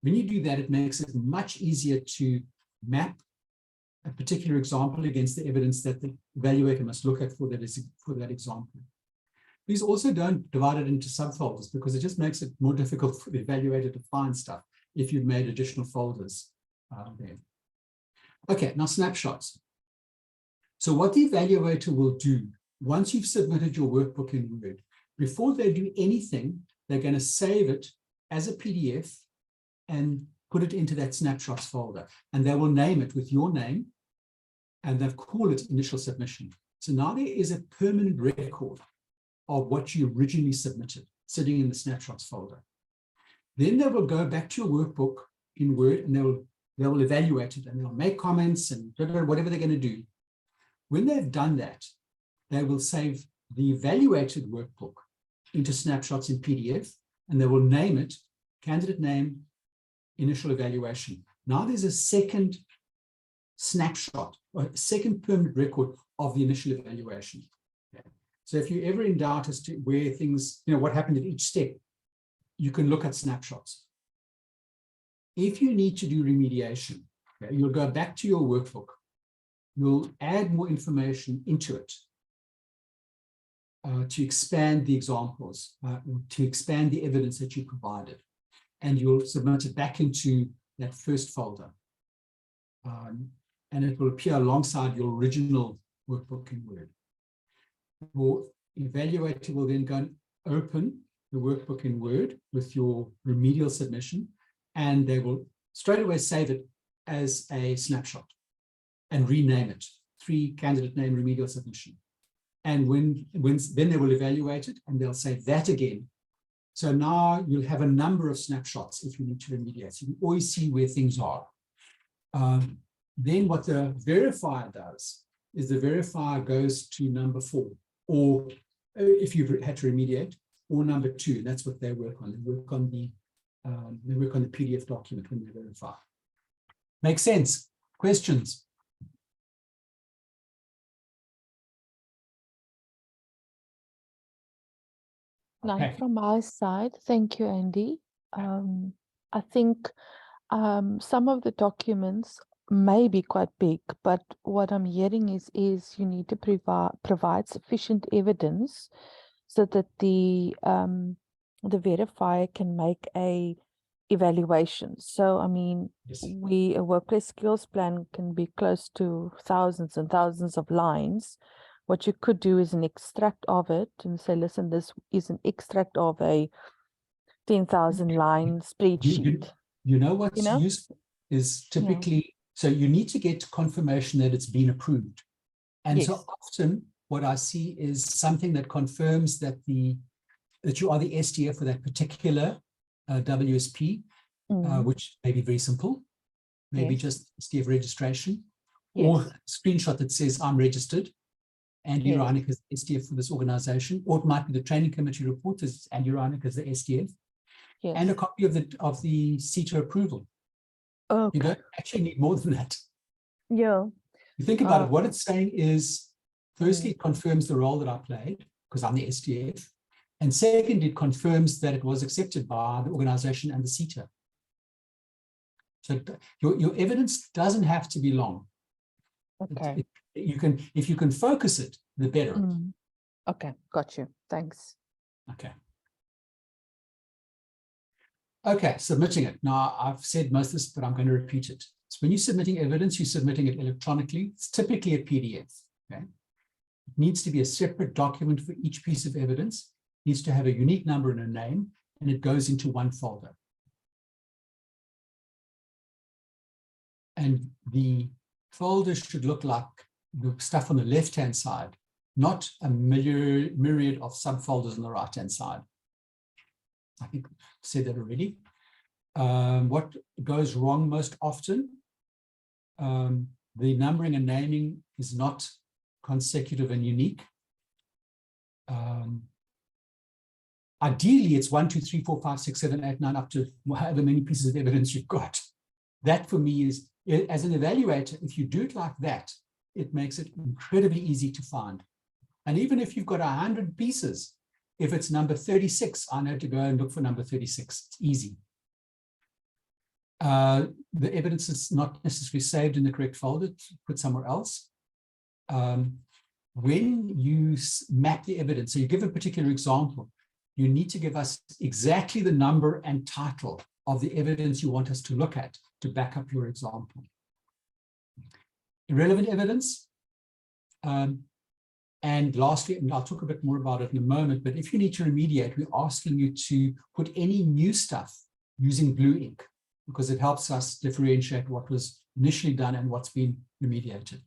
When you do that, it makes it much easier to map a particular example against the evidence that the evaluator must look at for that example. Please also don't divide it into subfolders, because it just makes it more difficult for the evaluator to find stuff if you've made additional folders there. Okay, now snapshots. So what the evaluator will do, once you've submitted your workbook in Word, before they do anything, they're going to save it as a PDF and put it into that snapshots folder. And they will name it with your name, and they'll call it initial submission. So now there is a permanent record of what you originally submitted sitting in the snapshots folder. Then they will go back to your workbook in Word, and they will evaluate it, and they'll make comments and whatever they're going to do. When they've done that, they will save the evaluated workbook into snapshots in PDF, and they will name it candidate name, initial evaluation. Now there's a second snapshot, or a second permanent record of the initial evaluation. Okay. So if you're ever in doubt as to where things, what happened at each step, you can look at snapshots. If you need to do remediation, okay, you'll go back to your workbook. You'll add more information into it to expand the examples, to expand the evidence that you provided. And you'll submit it back into that first folder. And it will appear alongside your original workbook in Word. Your evaluator will then go and open the workbook in Word with your remedial submission, and they will straight away save it as a snapshot and rename it 3 candidate name remedial submission. And then they will evaluate it, and they'll save that again. So now you'll have a number of snapshots if you need to remediate. So you can always see where things are. Then what the verifier does is the verifier goes to number 4, or if you've had to remediate, or number 2. That's what they work on. They work on the PDF document when they verify. Makes sense? Questions? Now, from my side, thank you, Andy. I think some of the documents may be quite big, but what I'm hearing is you need to provide sufficient evidence so that the verifier can make a evaluations. So, I mean, Yes. a workplace skills plan can be close to thousands and thousands of lines. What you could do is an extract of it and say, listen, this is an extract of a 10,000 line spreadsheet. You know what's You know? useful is typically, so you need to get confirmation that it's been approved. And so Yes. often what I see is something that confirms that that you are the SDF for that particular WSP, which may be very simple, maybe Yes. just SDF registration, Yes. or a screenshot that says I'm registered, and Yes. Uranic is SDF for this organization, or it might be the training committee report and Uranic is the SDF, Yes. and a copy of the CETA approval. Okay. You don't actually need more than that. Yeah. You think about it, what it's saying is, firstly, it confirms the role that I played, because I'm the SDF. And second, it confirms that it was accepted by the organization and the CETA. So your evidence doesn't have to be long. Okay. If you can focus it, the better. Okay, got you. Thanks. Okay. Okay, submitting it. Now, I've said most of this, but I'm going to repeat it. So when you're submitting evidence, you're submitting it electronically. It's typically a PDF. Okay. It needs to be a separate document for each piece of evidence. It needs to have a unique number and a name, and it goes into one folder. And the folder should look like the stuff on the left-hand side, not a myriad of subfolders on the right-hand side. I think I said that already. What goes wrong most often, the numbering and naming is not consecutive and unique. Ideally, it's 1, 2, 3, 4, 5, 6, 7, 8, 9, up to however many pieces of evidence you've got. That for me is, as an evaluator, if you do it like that, it makes it incredibly easy to find. And even if you've got 100 pieces, if it's number 36, I know to go and look for number 36. It's easy. The evidence is not necessarily saved in the correct folder, put somewhere else. When you map the evidence, so you give a particular example, you need to give us exactly the number and title of the evidence you want us to look at to back up your example. Irrelevant evidence. And lastly, and I'll talk a bit more about it in a moment, but if you need to remediate, we're asking you to put any new stuff using blue ink, because it helps us differentiate what was initially done and what's been remediated.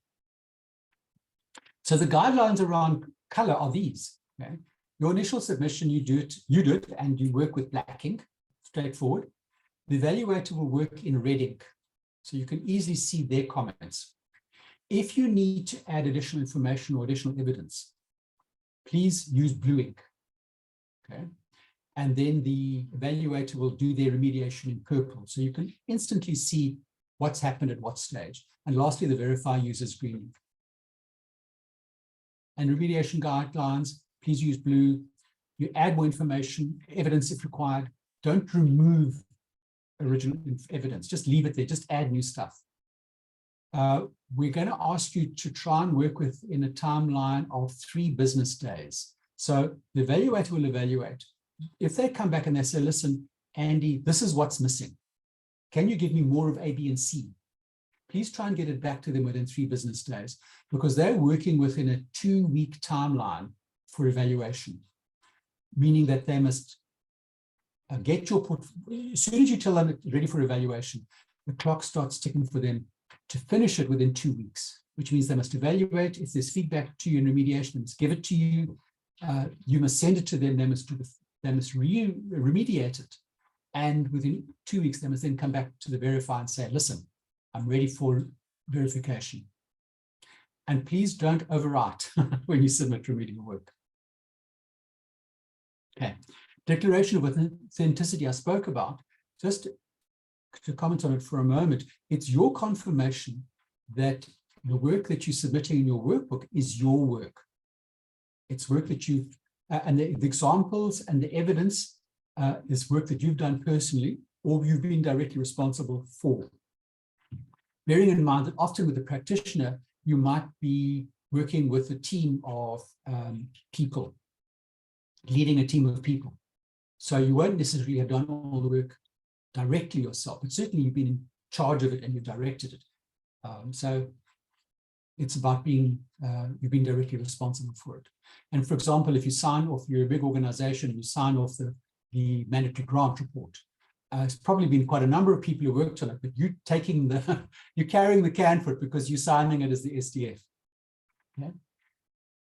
So the guidelines around color are these. Okay? Your initial submission, you do it, and you work with black ink, straightforward. The evaluator will work in red ink, so you can easily see their comments. If you need to add additional information or additional evidence, please use blue ink. Okay? And then the evaluator will do their remediation in purple, so you can instantly see what's happened at what stage. And lastly, the verifier uses green ink. And remediation guidelines, please use blue. You add more information, evidence if required. Don't remove original evidence, just leave it there, just add new stuff. We're going to ask you to try and work within a timeline of 3 business days. So the evaluator will evaluate. If they come back and they say, listen, Andy, this is what's missing. Can you give me more of A, B, and C? Please try and get it back to them within 3 business days, because they're working within a 2-week timeline for evaluation, meaning that they must get your portfolio. As soon as you tell them it's ready for evaluation, the clock starts ticking for them to finish it within 2 weeks, which means they must evaluate. If there's feedback to you in remediation, they must give it to you. You must send it to them. They must remediate it. And within 2 weeks, they must then come back to the verifier and say, listen, I'm ready for verification. And please don't overwrite when you submit remedial work. Okay. Declaration of authenticity I spoke about. Just to comment on it for a moment, it's your confirmation that the work that you're submitting in your workbook is your work. It's work that you've, and the examples and the evidence is work that you've done personally or you've been directly responsible for. Bearing in mind that often with a practitioner, you might be working with a team of people, leading a team of people. So you won't necessarily have done all the work directly yourself, but certainly you've been in charge of it and you've directed it. So it's about being, you've been directly responsible for it. And for example, if you sign off, you're a big organization, you sign off the mandatory grant report. It's probably been quite a number of people who worked on it, but you taking the, you're carrying the can for it because you're signing it as the SDF. Okay?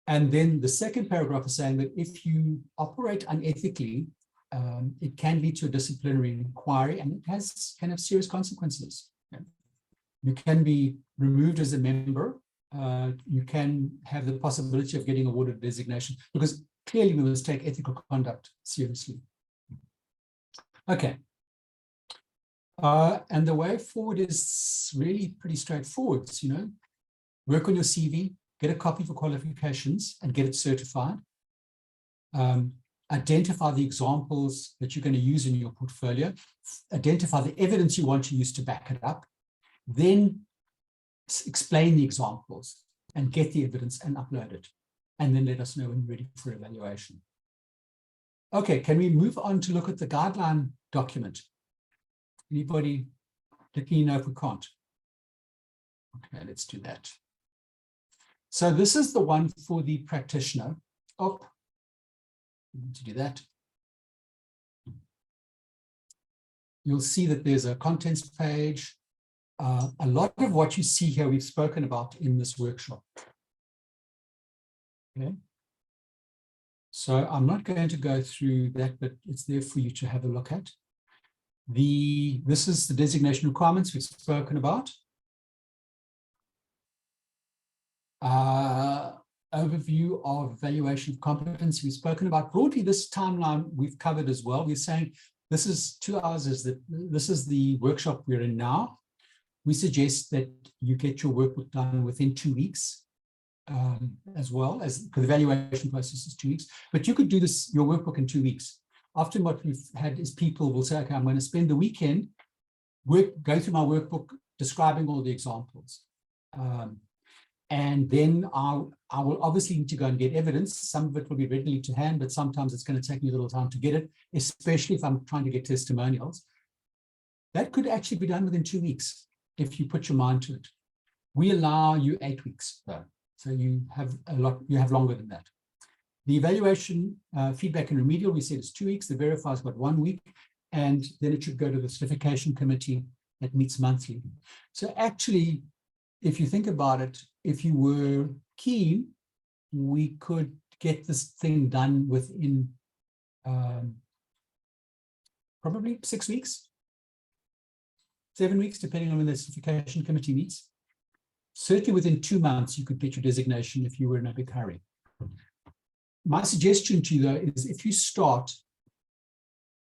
And then the second paragraph is saying that if you operate unethically, it can lead to a disciplinary inquiry, and it can have serious consequences. Okay? You can be removed as a member. You can have the possibility of getting awarded designation, because clearly we must take ethical conduct seriously. Okay. And the way forward is really pretty straightforward. You know, work on your CV, get a copy for qualifications and get it certified. Identify the examples that you're going to use in your portfolio. Identify the evidence you want to use to back it up. Then explain the examples and get the evidence and upload it. And then let us know when you're ready for evaluation. Okay, can we move on to look at the guideline document? Anybody let me know if we can't? Okay, let's do that. So this is the one for the practitioner. Oh, we need to do that. You'll see that there's a contents page. A lot of what you see here we've spoken about in this workshop. Okay. So I'm not going to go through that, but it's there for you to have a look at. This is the designation requirements we've spoken about. Overview of evaluation of competence we've spoken about. Broadly, this timeline we've covered as well. We're saying this is 2 hours, this is the workshop we're in now. We suggest that you get your workbook done within 2 weeks, as well as the evaluation process is 2 weeks. But you could do this, your workbook, in 2 weeks. Often what we've had is people will say, okay, I'm going to spend the weekend, go through my workbook, describing all the examples. And then I will obviously need to go and get evidence. Some of it will be readily to hand, but sometimes it's going to take me a little time to get it, especially if I'm trying to get testimonials. That could actually be done within 2 weeks if you put your mind to it. We allow you 8 weeks, though. So you have longer than that. The evaluation, feedback and remedial, we said is 2 weeks. The verifier's got 1 week, and then it should go to the certification committee that meets monthly. So actually, if you think about it, if you were keen, we could get this thing done within probably 6 weeks, 7 weeks, depending on when the certification committee meets. Certainly within 2 months, you could get your designation if you were in a big hurry. My suggestion to you, though, is if you start,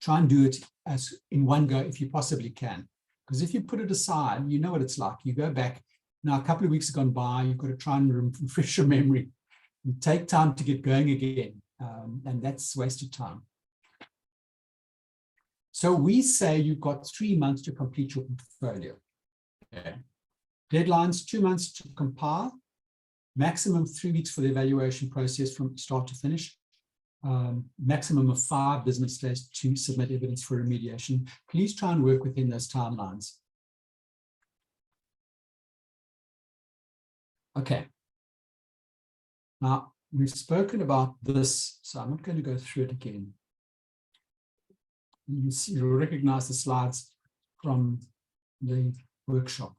try and do it as in one go if you possibly can. Because if you put it aside, you know what it's like. You go back, now a couple of weeks have gone by, you've got to try and refresh your memory. You take time to get going again, and that's wasted time. So we say you've got 3 months to complete your portfolio. Okay. Deadlines, 2 months to compile, maximum 3 weeks for the evaluation process from start to finish, maximum of 5 business days to submit evidence for remediation. Please try and work within those timelines. Okay. Now, we've spoken about this, so I'm not going to go through it again. You see, you'll recognize the slides from the workshop.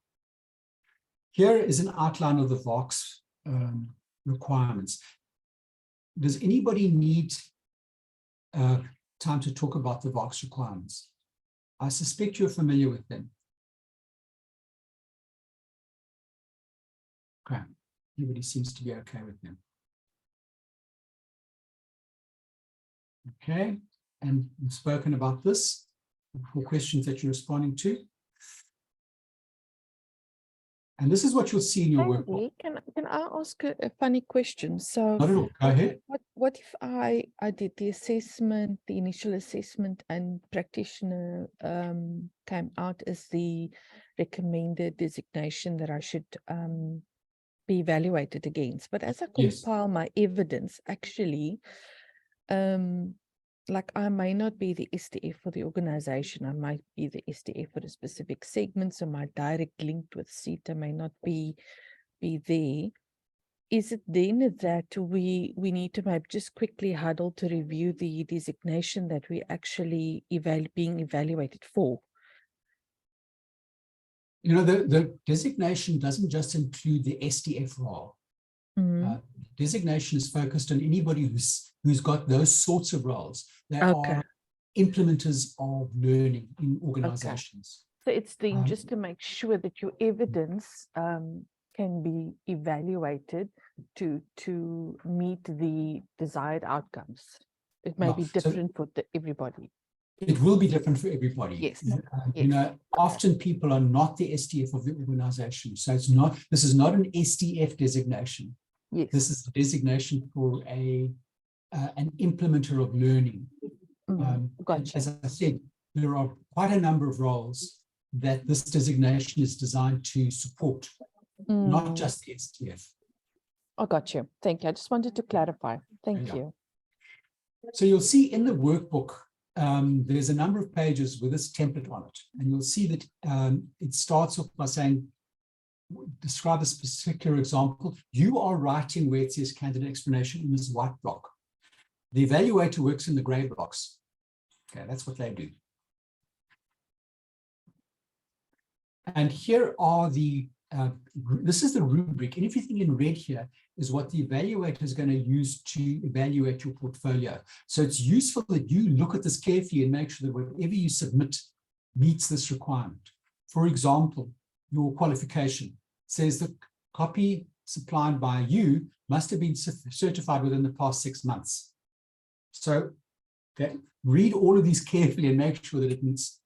Here is an outline of the VOX requirements. Does anybody need time to talk about the VOX requirements? I suspect you're familiar with them. Okay, everybody seems to be okay with them. Okay, and we've spoken about this for questions that you're responding to. And this is what you'll see in your workbook. Can I ask a funny question? So not at all. Go ahead. What if I did the assessment, the initial assessment, and practitioner came out as the recommended designation that I should be evaluated against? But as I compile my evidence, actually, like I may not be the SDF for the organization, I might be the SDF for a specific segment, so my direct link with CETA may not be there. Is it then that we need to maybe just quickly huddle to review the designation that we actually being evaluated for? You know, the designation doesn't just include the SDF role. Designation is focused on anybody who's got those sorts of roles. They are implementers of learning in organizations. So it's then just to make sure that your evidence can be evaluated to meet the desired outcomes. It may be different for everybody. It will be different for everybody. Yes. You know, often people are not the SDF of the organization. So this is not an SDF designation. Yes. This is a designation for an implementer of learning. Gotcha. As I said, there are quite a number of roles that this designation is designed to support, not just the SDF. I got you. Thank you. I just wanted to clarify. Thank you. So you'll see in the workbook, there's a number of pages with this template on it. And you'll see that it starts off by saying, describe a particular example. You are writing where it says candidate explanation in this white block. The evaluator works in the gray blocks. Okay, that's what they do. And here are this is the rubric, and everything in red here is what the evaluator is going to use to evaluate your portfolio. So it's useful that you look at this carefully and make sure that whatever you submit meets this requirement. For example, your qualification says the copy supplied by you must have been certified within the past 6 months. So read all of these carefully and make sure that it meets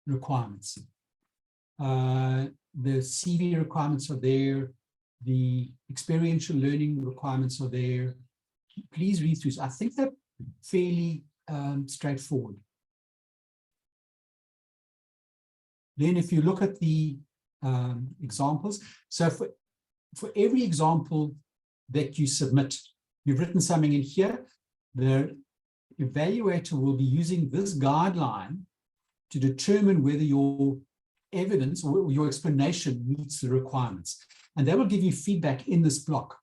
requirements. The CV requirements are there. The experiential learning requirements are there. Please read through. I think they're fairly straightforward. Then if you look at the examples, so for every example that you submit, you've written something in here, the evaluator will be using this guideline to determine whether your evidence or your explanation meets the requirements. And they will give you feedback in this block.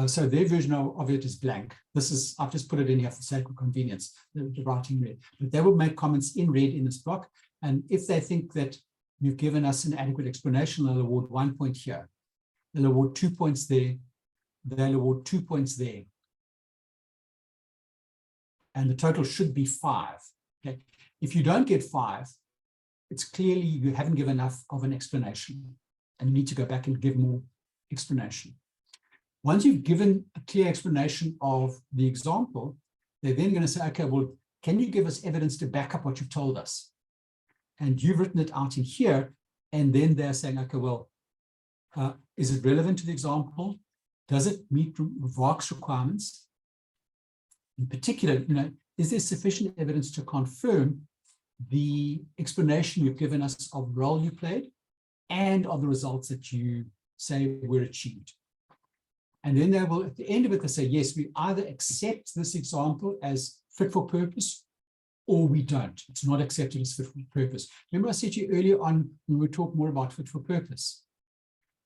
So their version of it is blank. I've just put it in here for sake of convenience, the writing red. But they will make comments in red in this block. And if they think that you've given us an adequate explanation, they'll award 1 point here. They'll award 2 points there. They'll award 2 points there. And the total should be 5. Okay. If you don't get 5, it's clearly you haven't given enough of an explanation and you need to go back and give more explanation. Once you've given a clear explanation of the example, they're then going to say, okay, well, can you give us evidence to back up what you've told us? And you've written it out in here, and then they're saying, okay, well, is it relevant to the example? Does it meet VARC's requirements? In particular, is there sufficient evidence to confirm the explanation you've given us of the role you played and of the results that you say were achieved? And then they will, at the end of it, they say, yes, we either accept this example as fit for purpose or we don't. It's not accepted as fit for purpose. Remember I said to you earlier on, when we talk more about fit for purpose,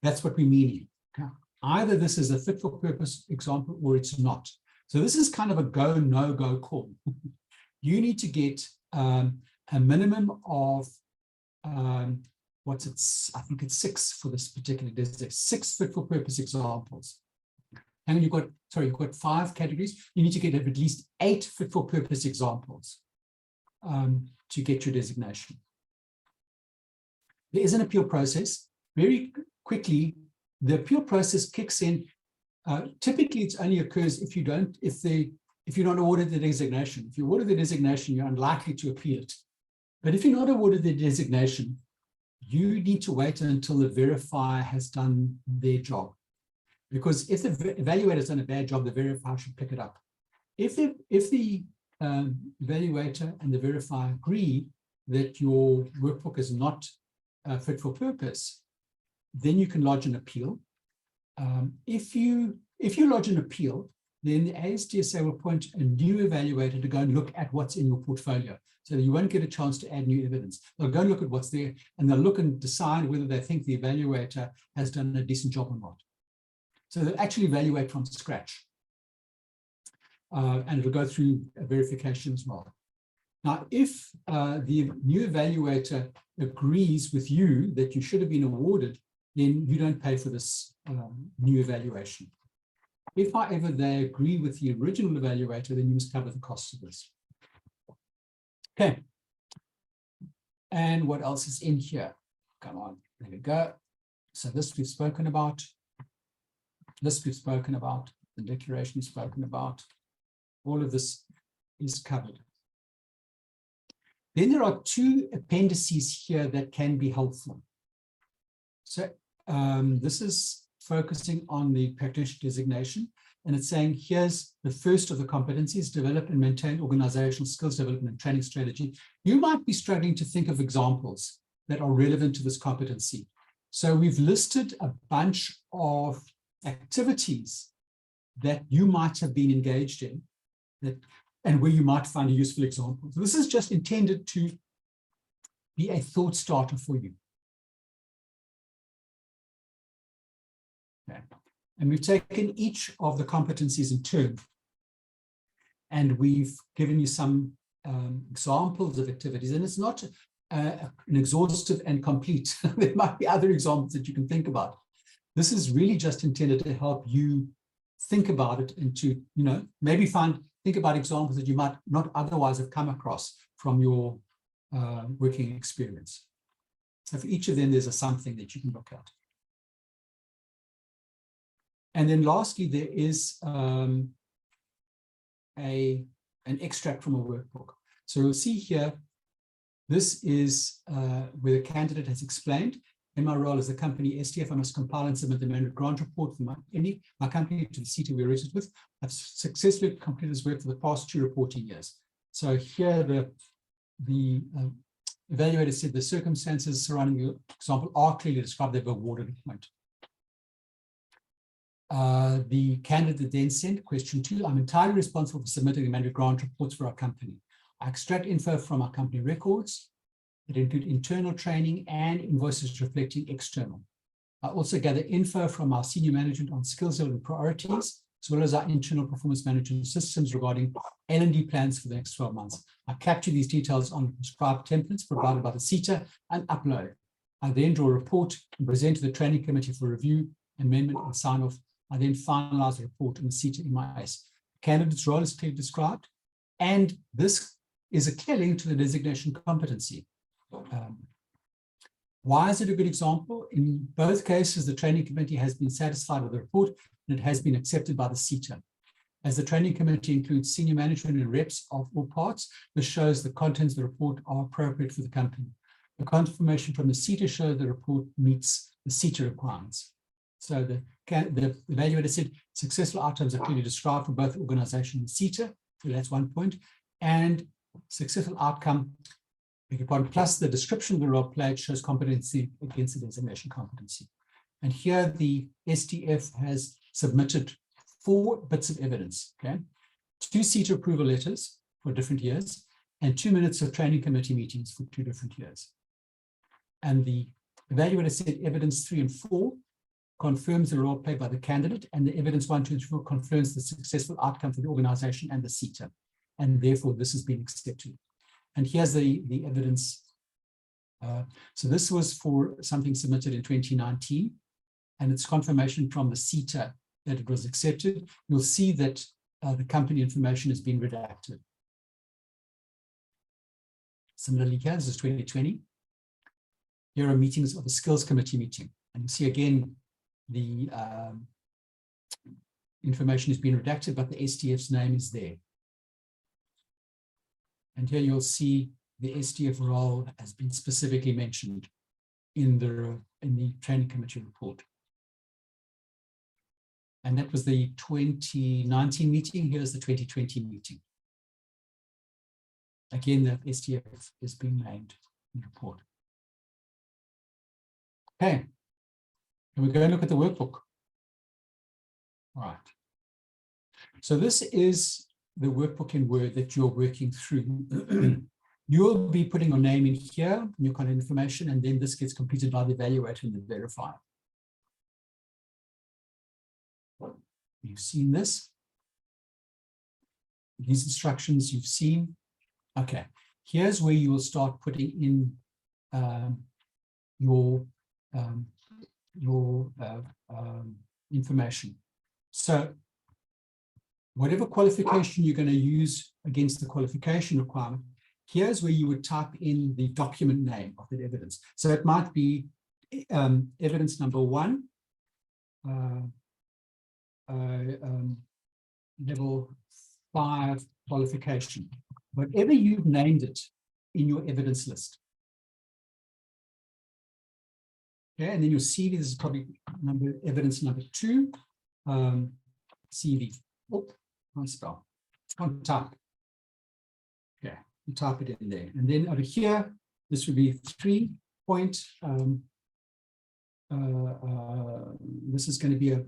that's what we mean. Okay? Either this is a fit for purpose example or it's not. So this is kind of a go, no go call. You need to get a minimum of, I think it's 6 for this particular district, 6 fit for purpose examples. And you've got 5 categories. You need to get at least 8 fit for purpose examples to get your designation. There is an appeal process. Very quickly, the appeal process kicks in. Typically, it only occurs if you're not awarded the designation. If you're awarded the designation, you're unlikely to appeal it. But if you're not awarded the designation, you need to wait until the verifier has done their job. Because if the evaluator has done a bad job, the verifier should pick it up. If the evaluator and the verifier agree that your workbook is not fit for purpose, then you can lodge an appeal. If you lodge an appeal, then the ASDSA will appoint a new evaluator to go and look at what's in your portfolio. So that you won't get a chance to add new evidence. They'll go and look at what's there, and they'll look and decide whether they think the evaluator has done a decent job or not. So they'll actually evaluate from scratch. And it'll go through a verification as well. Now, if the new evaluator agrees with you that you should have been awarded, then you don't pay for this new evaluation. If, however, they agree with the original evaluator, then you must cover the costs of this. Okay. And what else is in here? Come on, there we go. So this we've spoken about. This we've spoken about. The declaration we've spoken about. All of this is covered. Then there are two appendices here that can be helpful. So this is focusing on the practitioner designation, and it's saying here's the first of the competencies: develop and maintain organizational skills development and training strategy. You might be struggling to think of examples that are relevant to this competency. So we've listed a bunch of activities that you might have been engaged in, and where you might find a useful example. So this is just intended to be a thought starter for you. Okay. And we've taken each of the competencies in turn, and we've given you some examples of activities, and it's not an exhaustive and complete. There might be other examples that you can think about. This is really just intended to help you think about it and to, maybe think about examples that you might not otherwise have come across from your working experience. So for each of them, there's a something that you can look at. And then lastly, there is an extract from a workbook. So you'll see here, this is where the candidate has explained, in my role as the company STF, I must compile and submit the mandate grant report for my company to the CETA we're registered with. I've successfully completed this work for the past 2 reporting years. So here the evaluator said the circumstances surrounding the example are clearly described. They've awarded a point. The candidate then sent question 2. I'm entirely responsible for submitting the mandate grant reports for our company. I extract info from our company records that include internal training and invoices reflecting external. I also gather info from our senior management on skills and priorities, as well as our internal performance management systems regarding L&D plans for the next 12 months. I capture these details on prescribed templates provided by the CETA and upload. I then draw a report and present to the training committee for review, amendment, and sign off. I then finalize the report in the CETA MIS. The candidate's role is clearly described, and this is a clear link to the designation competency. Why is it a good example? In both cases, the training committee has been satisfied with the report and it has been accepted by the CETA. As the training committee includes senior management and reps of all parts, this shows the contents of the report are appropriate for the company. The confirmation from the CETA shows the report meets the CETA requirements. So the evaluator said successful outcomes are clearly described for both organization and CETA. So that's one point. And successful outcome, plus the description of the role played shows competency against the designation competency. And here the STF has submitted 4 bits of evidence, okay? 2 CETA approval letters for different years and 2 minutes of training committee meetings for 2 different years. And the evaluator said evidence 3 and 4 confirms the role played by the candidate, and the evidence 1, 2, and 3 confirms the successful outcome for the organization and the CETA. And therefore this has been accepted. And here's the evidence. So this was for something submitted in 2019, and it's confirmation from the CETA that it was accepted. You'll see that the company information has been redacted. Similarly here, this is 2020. Here are meetings of the skills committee meeting. And you see again, the information has been redacted, but the STF's name is there. And here you'll see the STF role has been specifically mentioned in the training committee report. And that was the 2019 meeting. Here's the 2020 meeting. Again, the STF is being named in the report. Okay. And we're going to look at the workbook. All right. So this is the workbook in Word that you're working through. You'll be putting your name in here, your contact information, and then this gets completed by the evaluator and the verifier. You've seen this. These instructions you've seen. Okay, here's where you will start putting in your information. So whatever qualification you're going to use against the qualification requirement, here's where you would type in the document name of that evidence. So it might be evidence number 1, level 5 qualification, whatever you've named it in your evidence list. Okay, and then your CV, this is probably evidence number 2, CV. Oh, can't spell, can't type. Okay, you type it in there. And then over here, this would be 3 point, this is going to be a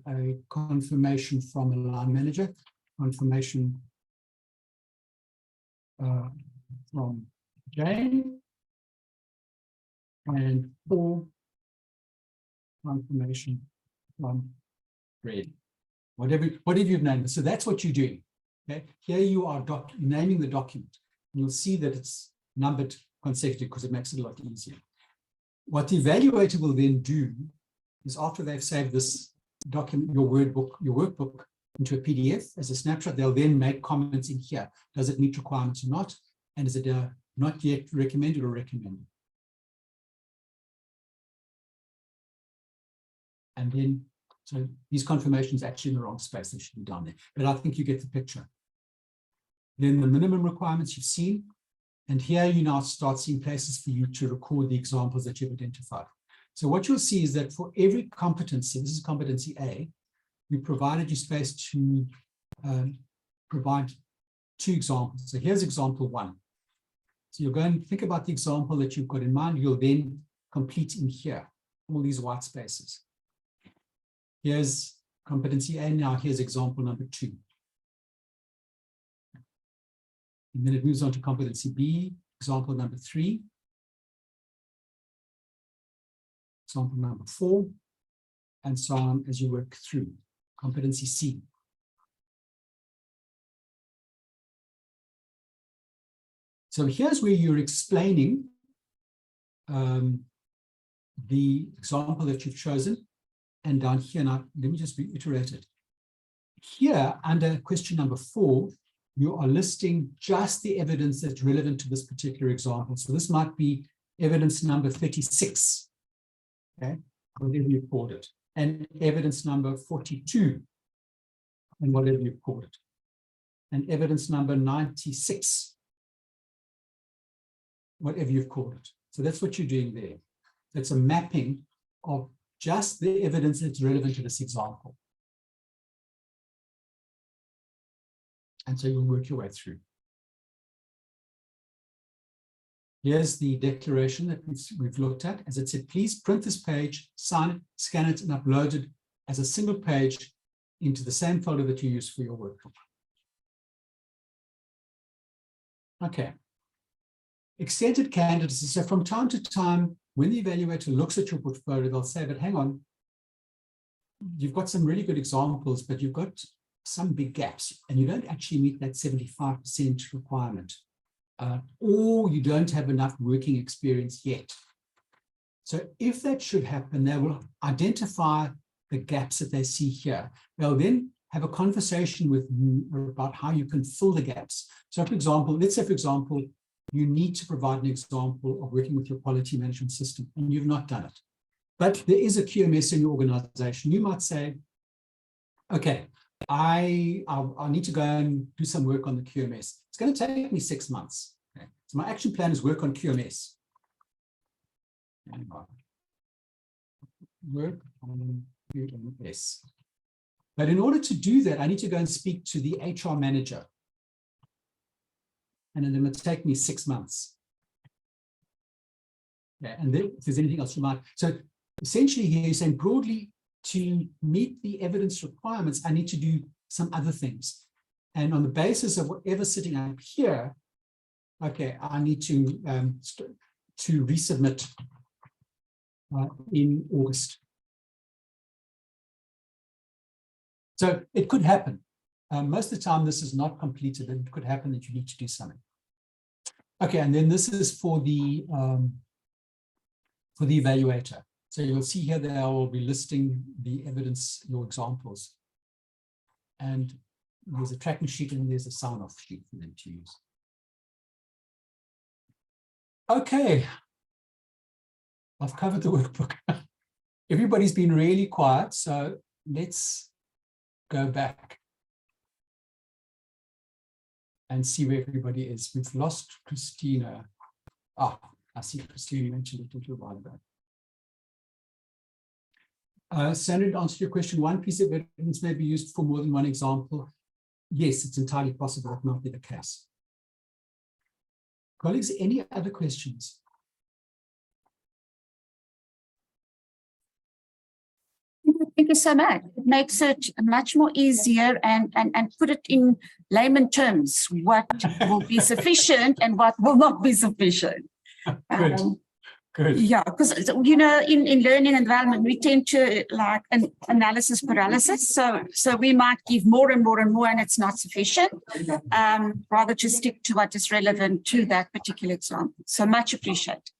confirmation from a line manager, confirmation from Jane, and 4 confirmation from Red. Whatever you've named it. So that's what you're doing. Okay, here you are naming the document. You'll see that it's numbered consecutive because it makes it a lot easier. What the evaluator will then do is, after they've saved this document, your workbook, into a PDF as a snapshot, they'll then make comments in here. Does it meet requirements or not? And is it not yet recommended or recommended? And then, so these confirmations actually in the wrong space, they should be down there. But I think you get the picture. Then the minimum requirements you've seen. And here you now start seeing places for you to record the examples that you've identified. So what you'll see is that for every competency, this is competency A, we provided you space to provide 2 examples. So here's example 1. So you're going to think about the example that you've got in mind. You'll then complete in here, all these white spaces. Here's competency A. Now here's example number 2. And then it moves on to competency B, example number 3. Example number 4, and so on as you work through. Competency C. So here's where you're explaining the example that you've chosen. And down here, now, let me just reiterate it. Here, under question number 4, you are listing just the evidence that's relevant to this particular example. So this might be evidence number 36, okay, whatever you called it, and evidence number 42, and whatever you called it, and evidence number 96, whatever you've called it. So that's what you're doing there. That's a mapping of just the evidence that's relevant to this example. And so you'll work your way through. Here's the declaration that we've looked at. As it said, please print this page, sign it, scan it, and upload it as a single page into the same folder that you use for your workbook. Okay. Extended candidacy. So from time to time, when the evaluator looks at your portfolio, they'll say, but hang on, you've got some really good examples, but you've got some big gaps, and you don't actually meet that 75% requirement, or you don't have enough working experience yet. So if that should happen, they will identify the gaps that they see here. They'll then have a conversation with you about how you can fill the gaps. So for example, let's say, for example, you need to provide an example of working with your quality management system, and you've not done it. But there is a QMS in your organization. You might say, okay, I need to go and do some work on the QMS. It's going to take me 6 months. Okay. So my action plan is work on QMS. Work on QMS. But in order to do that, I need to go and speak to the HR manager. And then it will take me 6 months. Yeah, and then if there's anything else you might. So essentially here you're saying broadly, to meet the evidence requirements, I need to do some other things. And on the basis of whatever's sitting up here, okay, I need to resubmit in August. So it could happen. Most of the time, this is not completed, and it could happen that you need to do something. Okay, and then this is for the evaluator. So you'll see here that I will be listing the evidence, your examples. And there's a tracking sheet and there's a sign-off sheet for them to use. Okay. I've covered the workbook. Everybody's been really quiet, so let's go back and see where everybody is. We've lost Christina. Ah, I see Christina mentioned it a little while ago. Sandra, to answer your question, one piece of evidence may be used for more than one example. Yes, it's entirely possible that might be the case. Colleagues, any other questions? Thank you so much. It makes it much more easier and put it in layman terms, what will be sufficient and what will not be sufficient. Good. Good. Yeah, because you know, in learning and development, we tend to like an analysis paralysis. So we might give more and more and more, and it's not sufficient. Rather just stick to what is relevant to that particular example. So much appreciated.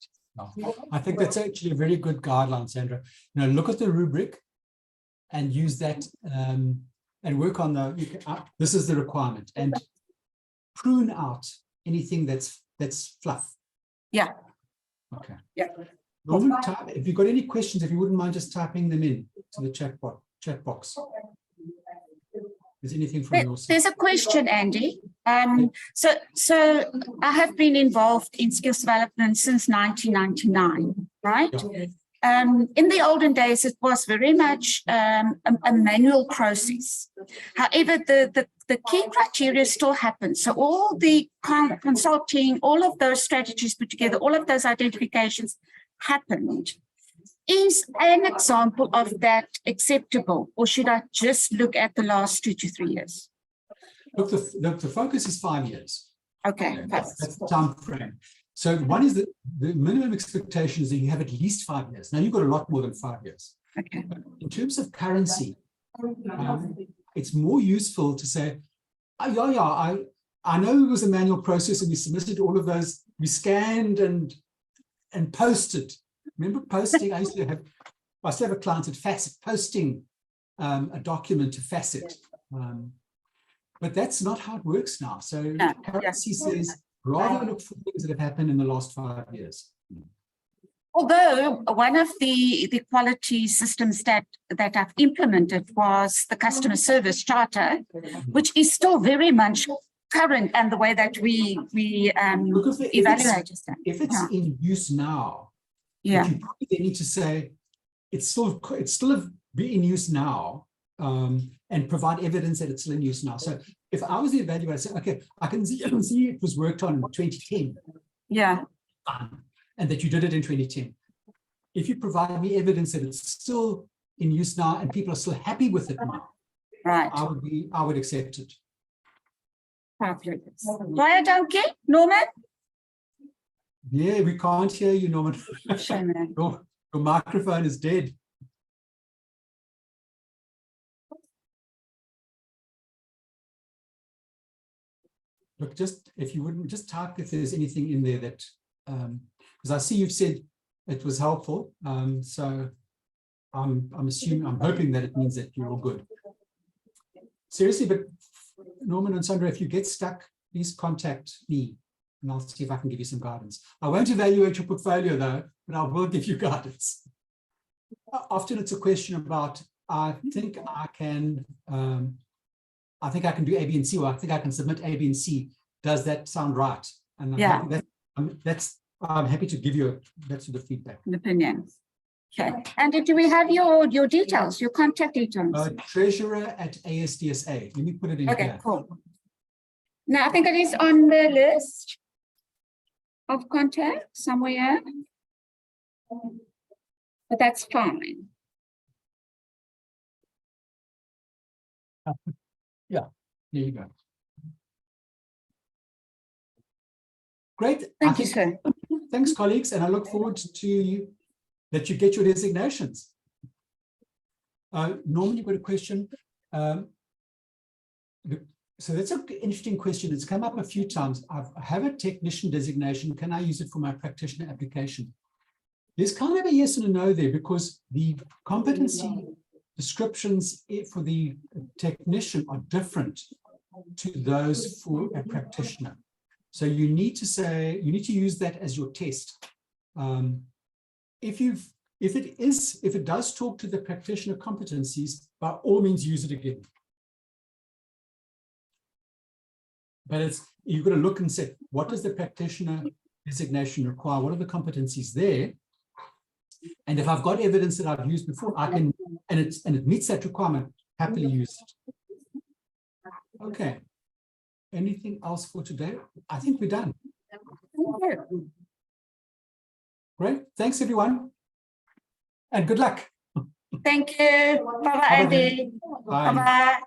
I think that's actually a very good guideline, Sandra. You know, look at the rubric and use that and work on this is the requirement, and prune out anything that's fluff. Yeah. Okay. Yeah. Norman, if you've got any questions, if you wouldn't mind just typing them in to the chat box. Is anything from your side? There's a question, Andy. So I have been involved in skills development since 1999, right? Yeah. In the olden days, it was very much a manual process. However, the key criteria still happen. So all the consulting, all of those strategies put together, all of those identifications happened. Is an example of that acceptable, or should I just look at the last 2 to 3 years? Look, the focus is 5 years. Okay. That's the time frame. So one is the minimum expectation is that you have at least 5 years. Now you've got a lot more than 5 years. Okay. In terms of currency, it's more useful to say, oh, yeah, I know it was a manual process and we submitted all of those, we scanned and posted. Remember posting? I still have a client at Facet posting a document to Facet. But that's not how it works now. So currency says, rather look for things that have happened in the last 5 years. Although one of the quality systems that I've implemented was the customer service charter, which is still very much current, and the way that we evaluate that. If it's in use now, you probably need to say it's still in use now, and provide evidence that it's still in use now. So if I was the evaluator, I'd say, okay, I can see it was worked on in 2010. Yeah. And that you did it in 2010. If you provide me evidence that it's still in use now and people are still happy with it now, right, I would accept it. Why don't you, Norman? Yeah, we can't hear you, Norman. Shame, your microphone is dead. Look, if you wouldn't just type if there's anything in there that, because I see you've said it was helpful. So I'm hoping that it means that you're all good. Seriously, but Norman and Sandra, if you get stuck, please contact me and I'll see if I can give you some guidance. I won't evaluate your portfolio though, but I will give you guidance. Often it's a question about, I think I can do A, B, and C, or I think I can submit A, B, and C. Does that sound right? And I'm happy to give you that sort of feedback. An opinion. Okay. And do we have your details, your contact details? Treasurer@ASDSA. Let me put it in here. Okay, cool. Now I think it is on the list of contact somewhere, but that's fine. Yeah, there you go. Great. Thank you, sir. Thanks, colleagues, and I look forward to that you get your designations. Norman, you've got a question. So that's an interesting question. It's come up a few times. I have a technician designation. Can I use it for my practitioner application? There's kind of a yes and a no there, because the competency descriptions for the technician are different to those for a practitioner. So you need to use that as your test. If it does talk to the practitioner competencies, by all means use it again. But you've got to look and say, what does the practitioner designation require? What are the competencies there? And if I've got evidence that I've used before, I can, and it meets that requirement, happily use it. Okay. Anything else for today? I think we're done. Great. Thanks, everyone. And good luck. Thank you. Bye-bye, Andy. Bye. Bye-bye.